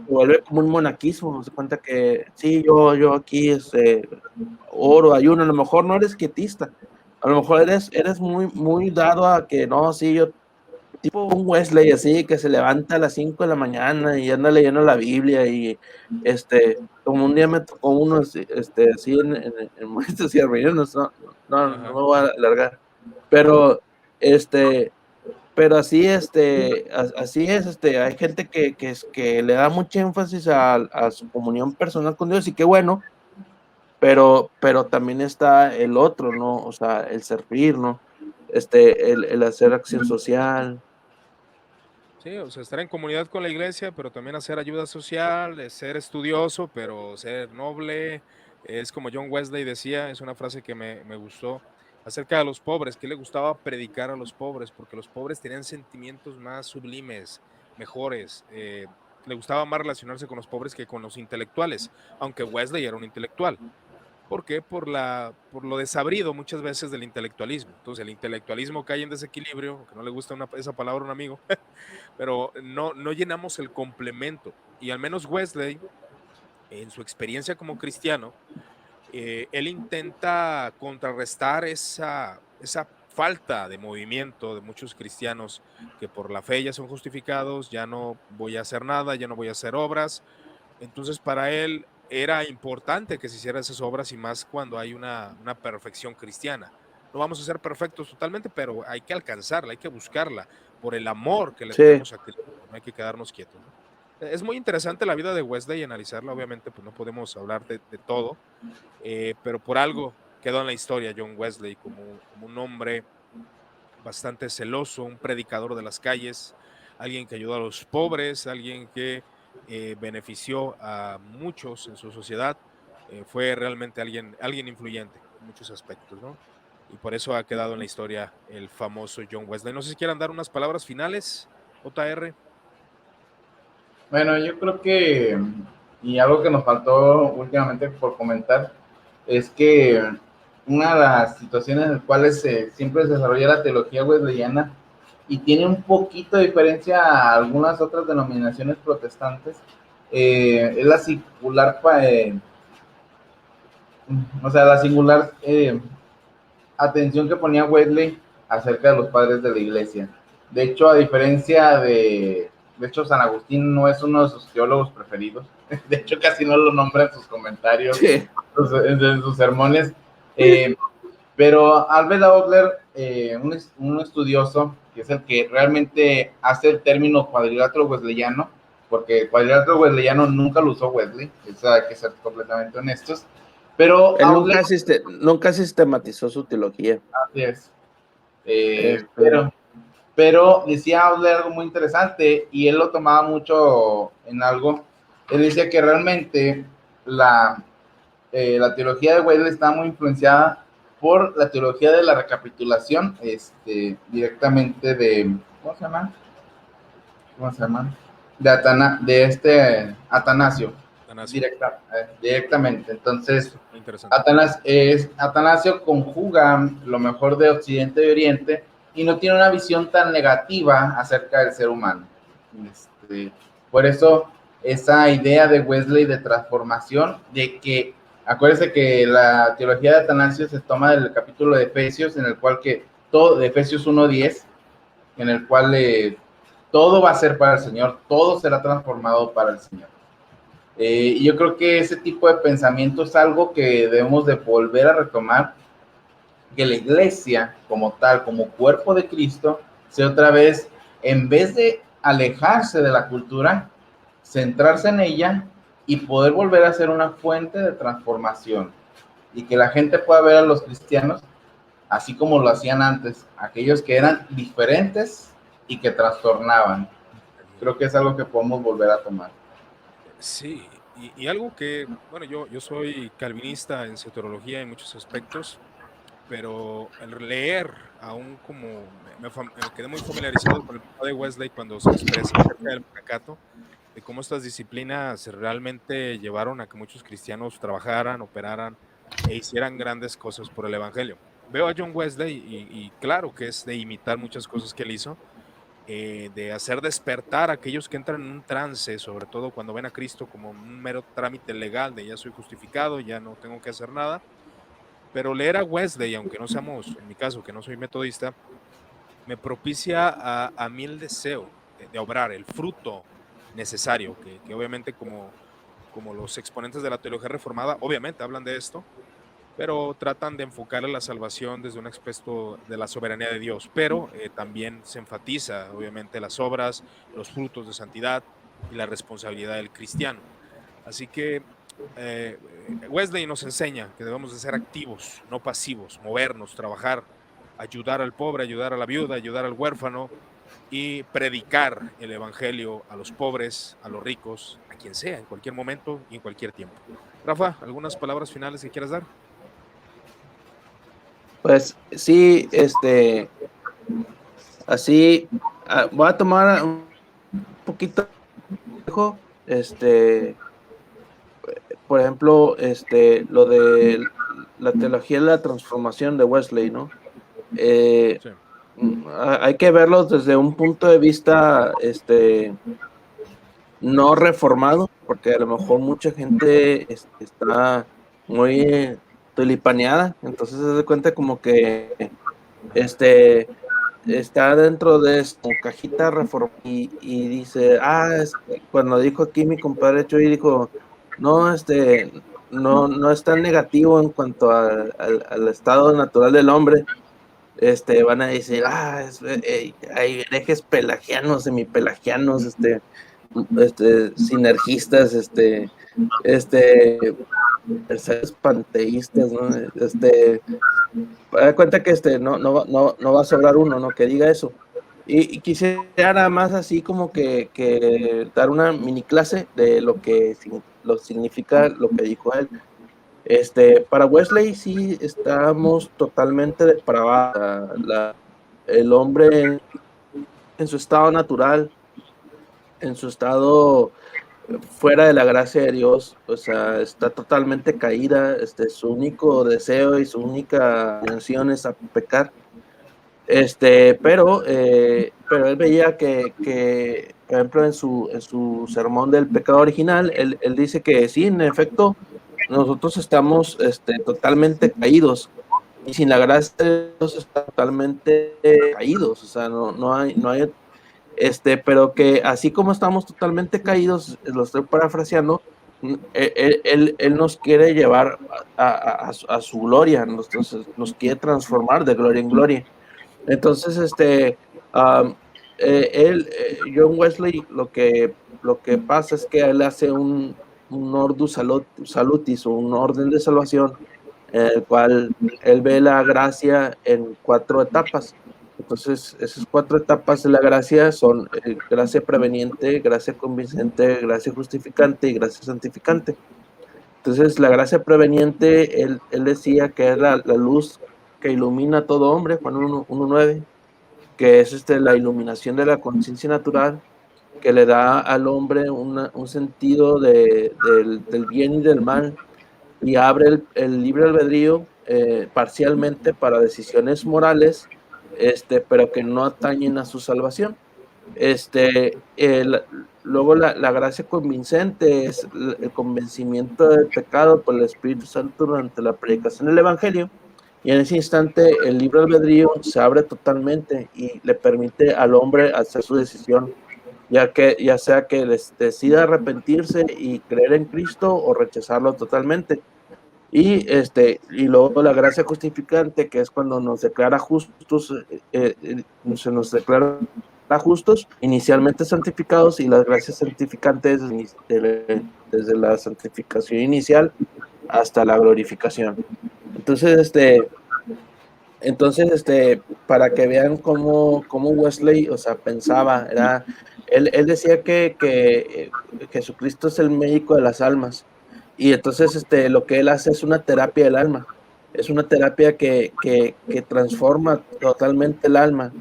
vuelve como un monaquismo, se cuenta que sí, yo aquí, oro, ayuno, a lo mejor no eres quietista, a lo mejor eres muy dado a que no, sí, yo, tipo un Wesley así, que se levanta a las 5 de la mañana y anda leyendo la Biblia y, como un día me tocó uno, así en Maestros y Armenianos, no Ajá. me voy a alargar, pero, este, pero así, así es, hay gente que le da mucho énfasis a su comunión personal con Dios y qué bueno, pero también está el otro, ¿no? O sea, el servir, ¿no? El hacer acción social. Sí, o sea, estar en comunidad con la iglesia, pero también hacer ayuda social, ser estudioso, pero ser noble. Es como John Wesley decía, es una frase que me gustó acerca de los pobres, que le gustaba predicar a los pobres, porque los pobres tenían sentimientos más sublimes, mejores. Le gustaba más relacionarse con los pobres que con los intelectuales, aunque Wesley era un intelectual. ¿Por qué? Por lo desabrido muchas veces del intelectualismo. Entonces, el intelectualismo cae en desequilibrio, aunque no le gusta esa palabra a un amigo, pero no llenamos el complemento. Y al menos Wesley, en su experiencia como cristiano, él intenta contrarrestar esa falta de movimiento de muchos cristianos que por la fe ya son justificados, ya no voy a hacer nada, ya no voy a hacer obras. Entonces para él era importante que se hicieran esas obras y más cuando hay una perfección cristiana. No vamos a ser perfectos totalmente, pero hay que alcanzarla, hay que buscarla por el amor que le Sí, tenemos a Cristo, no hay que quedarnos quietos, ¿no? Es muy interesante la vida de Wesley y analizarla, obviamente, pues no podemos hablar de todo, pero por algo quedó en la historia John Wesley como un hombre bastante celoso, un predicador de las calles, alguien que ayudó a los pobres, alguien que benefició a muchos en su sociedad, fue realmente alguien influyente en muchos aspectos, ¿no? Y por eso ha quedado en la historia el famoso John Wesley. No sé si quieran dar unas palabras finales, JR. Bueno, yo creo que, y algo que nos faltó últimamente por comentar, es que una de las situaciones en las cuales siempre se desarrolla la teología wesleyana y tiene un poquito de diferencia a algunas otras denominaciones protestantes, es la singular, o sea, la singular atención que ponía Wesley acerca de los padres de la iglesia. De hecho, a diferencia de hecho, San Agustín no es uno de sus teólogos preferidos. De hecho, casi no lo nombra en sus comentarios, sí, en sus sermones. Eh, pero Albert Adler, un estudioso, que es el que realmente hace el término cuadrilátero wesleyano, porque el cuadrilátero wesleyano nunca lo usó Wesley, eso hay que ser completamente honestos. Pero él Adler, nunca sistematizó su teología. así es, Este, pero decía Adler algo muy interesante y él lo tomaba mucho en algo. Él decía que realmente la teología de Wesley está muy influenciada por la teología de la recapitulación, directamente de, ¿cómo se llama? ¿Cómo se llama? De Atanasio, Atanasio. directamente. Entonces, Muy interesante. Atanasio conjuga lo mejor de Occidente y Oriente y no tiene una visión tan negativa acerca del ser humano. Por eso, esa idea de Wesley de transformación, de que, acuérdense que la teología de Atanasio se toma del capítulo de Efesios, en el cual de Efesios 1:10, en el cual todo va a ser para el Señor, todo será transformado para el Señor. Y yo creo que ese tipo de pensamiento es algo que debemos de volver a retomar, que la iglesia como tal, como cuerpo de Cristo, sea otra vez, en vez de alejarse de la cultura, centrarse en ella y poder volver a ser una fuente de transformación y que la gente pueda ver a los cristianos así como lo hacían antes, aquellos que eran diferentes y que trastornaban. Creo que es algo que podemos volver a tomar. Sí, y algo que, bueno, yo soy calvinista en su teología en muchos aspectos, pero el leer aún como me quedé muy familiarizado con el papá de Wesley cuando se expresa acerca del monacato, de cómo estas disciplinas realmente llevaron a que muchos cristianos trabajaran, operaran, e hicieran grandes cosas por el Evangelio. Veo a John Wesley y claro que es de imitar muchas cosas que él hizo, de hacer despertar a aquellos que entran en un trance, sobre todo cuando ven a Cristo como un mero trámite legal de ya soy justificado, ya no tengo que hacer nada. Pero leer a Wesley, aunque no seamos, en mi caso, que no soy metodista, me propicia a mí el deseo de obrar, el fruto necesario, que obviamente como los exponentes de la teología reformada, obviamente hablan de esto, pero tratan de enfocar la salvación desde un aspecto de la soberanía de Dios, pero también se enfatiza, obviamente, las obras, los frutos de santidad y la responsabilidad del cristiano. Así que eh, Wesley nos enseña que debemos de ser activos, no pasivos, movernos, trabajar, ayudar al pobre, ayudar a la viuda, ayudar al huérfano y predicar el evangelio a los pobres, a los ricos, a quien sea, en cualquier momento y en cualquier tiempo. Rafa, ¿algunas palabras finales que quieras dar? Pues sí, así, voy a tomar un poquito, por ejemplo, lo de la teología de la transformación de Wesley, ¿no? Sí. Hay que verlo desde un punto de vista, no reformado, porque a lo mejor mucha gente está muy tulipaneada, entonces se da cuenta como que, está dentro de su cajita reforma y dice, cuando dijo aquí mi compadre Chuy, dijo, no, no es tan negativo en cuanto al estado natural del hombre. Van a decir, hay herejes pelagianos, semipelagianos, sinergistas, panteístas, ¿no? Da cuenta que no va a sobrar uno, ¿no? Que diga eso. Y quisiera nada más así como que dar una mini clase de lo que significa lo que dijo él. Para Wesley sí estamos totalmente depravados. El hombre en su estado natural, en su estado fuera de la gracia de Dios, o sea, está totalmente caída, su único deseo y su única intención es a pecar. Pero él veía que, por ejemplo, en su sermón del pecado original, él dice que sí, en efecto, nosotros estamos totalmente caídos, y sin la gracia de Dios estamos totalmente caídos, o sea, no hay, pero que así como estamos totalmente caídos, lo estoy parafraseando, él nos quiere llevar a su gloria, nos quiere transformar de gloria en gloria. Entonces, John Wesley, lo que pasa es que él hace un ordus salutis, o un orden de salvación, en el cual él ve la gracia en 4 etapas. Entonces, esas 4 etapas de la gracia son gracia preveniente, gracia convincente, gracia justificante y gracia santificante. Entonces, la gracia preveniente, él decía que es la luz que ilumina a todo hombre, Juan 1:9, que es la iluminación de la conciencia natural, que le da al hombre un sentido del bien y del mal, y abre el libre albedrío parcialmente para decisiones morales, pero que no atañen a su salvación. Luego la gracia convincente es el convencimiento del pecado por el Espíritu Santo durante la predicación del Evangelio, y en ese instante el libre albedrío se abre totalmente y le permite al hombre hacer su decisión, ya sea que decida arrepentirse y creer en Cristo o rechazarlo totalmente. Y luego la gracia justificante, que es cuando nos declara justos, se nos declara justos, inicialmente santificados, y las gracias santificantes desde la santificación inicial hasta la glorificación. Entonces, para que vean cómo Wesley, o sea, pensaba, él decía que Jesucristo es el médico de las almas. Y entonces lo que él hace es una terapia del alma, es una terapia que transforma totalmente el alma.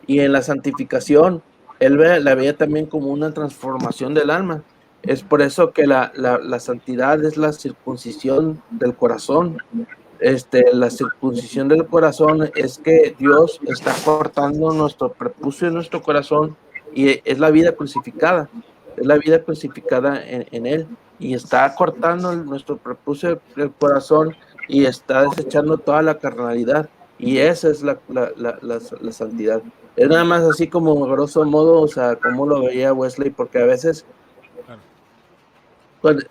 Y en la santificación, la veía también como una transformación del alma. Es por eso que la santidad es la circuncisión del corazón. La circuncisión del corazón es que Dios está cortando nuestro prepucio en nuestro corazón y es la vida crucificada, es la vida crucificada en Él y está cortando nuestro prepucio del corazón y está desechando toda la carnalidad y esa es la santidad. Es nada más así como grosso modo, o sea, como lo veía Wesley, porque a veces Claro. cuando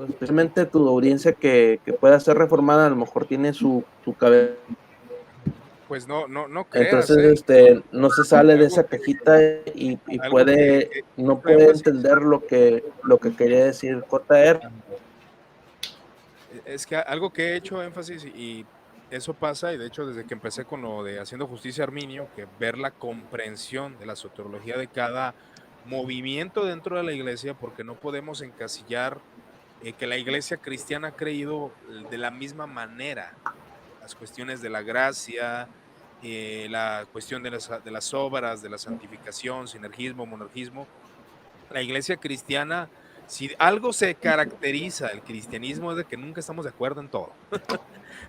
especialmente tu audiencia que pueda ser reformada, a lo mejor tiene su cabeza. Pues no creas, Entonces, no se sale de algo esa cajita y algo que no mucho puede énfasis. entender lo que quería decir JR. Es que algo que he hecho énfasis y eso pasa, y de hecho desde que empecé con lo de Haciendo Justicia Arminio, que ver la comprensión de la soteriología de cada movimiento dentro de la iglesia, porque no podemos encasillar que la iglesia cristiana ha creído de la misma manera las cuestiones de la gracia, la cuestión de las obras, de la santificación, sinergismo, monergismo. La iglesia cristiana, si algo se caracteriza el cristianismo es de que nunca estamos de acuerdo en todo.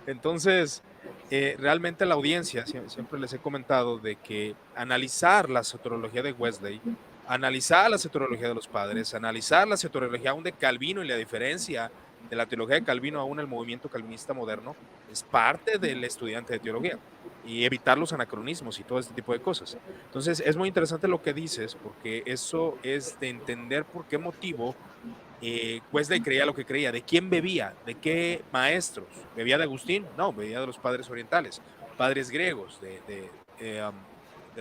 Entonces, realmente la audiencia, siempre les he comentado de que analizar la soteriología de Wesley, analizar la soteriología de los padres, analizar la soteriología aún de Calvino y la diferencia de la teología de Calvino aún el movimiento calvinista moderno, es parte del estudiante de teología y evitar los anacronismos y todo este tipo de cosas. Entonces, es muy interesante lo que dices, porque eso es de entender por qué motivo Wesley creía lo que creía. ¿De quién bebía? ¿De qué maestros? ¿Bebía de Agustín? No, bebía de los padres orientales, padres griegos, de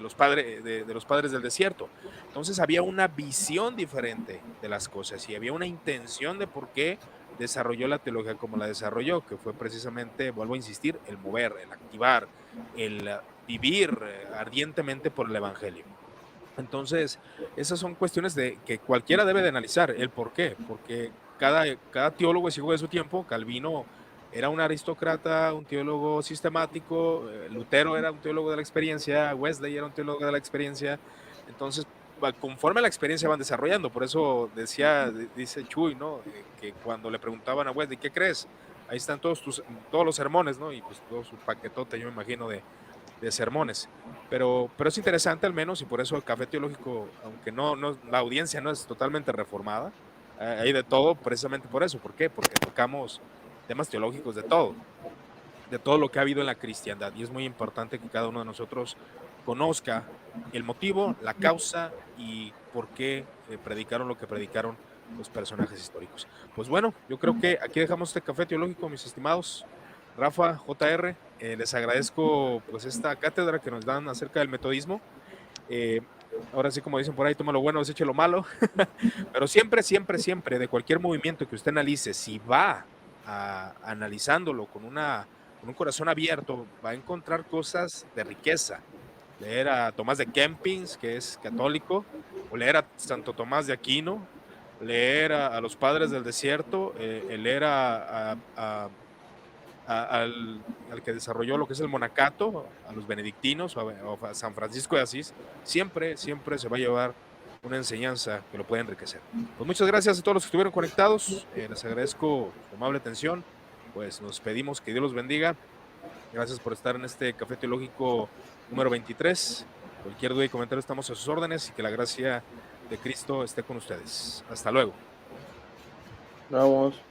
los padres del desierto. Entonces había una visión diferente de las cosas y había una intención de por qué desarrolló la teología como la desarrolló, que fue precisamente, vuelvo a insistir, el mover, el activar, el vivir ardientemente por el Evangelio. Entonces, esas son cuestiones de que cualquiera debe de analizar el por qué, porque cada teólogo es hijo de su tiempo. Calvino era un aristócrata, un teólogo sistemático, Lutero era un teólogo de la experiencia, Wesley era un teólogo de la experiencia. Entonces, conforme la experiencia van desarrollando, por eso dice Chuy, ¿no? Que cuando le preguntaban a Wesley, ¿qué crees? Ahí están todos los sermones, ¿no? Y pues todo su paquetote, yo me imagino, de sermones. Pero es interesante al menos, y por eso el Café Teológico, aunque la audiencia no es totalmente reformada, hay de todo precisamente por eso. ¿Por qué? Porque tocamos temas teológicos de todo lo que ha habido en la cristiandad. Y es muy importante que cada uno de nosotros conozca el motivo, la causa y por qué predicaron lo que predicaron los personajes históricos. Pues bueno, yo creo que aquí dejamos este Café Teológico, mis estimados. Rafa, JR, les agradezco pues esta cátedra que nos dan acerca del metodismo. Eh, Ahora sí, como dicen por ahí, toma lo bueno, deseche lo malo. Pero siempre, siempre, siempre, de cualquier movimiento que usted analice, si va analizándolo con un corazón abierto, va a encontrar cosas de riqueza. Leer a Tomás de Kempis, que es católico, o leer a Santo Tomás de Aquino, leer a los padres del desierto, leer al que desarrolló lo que es el monacato, a los benedictinos o a San Francisco de Asís, siempre, siempre se va a llevar una enseñanza que lo puede enriquecer. Pues muchas gracias a todos los que estuvieron conectados, les agradezco su amable atención, pues nos pedimos que Dios los bendiga, gracias por estar en este Café Teológico número 23, cualquier duda y comentario estamos a sus órdenes y que la gracia de Cristo esté con ustedes. Hasta luego. Vamos.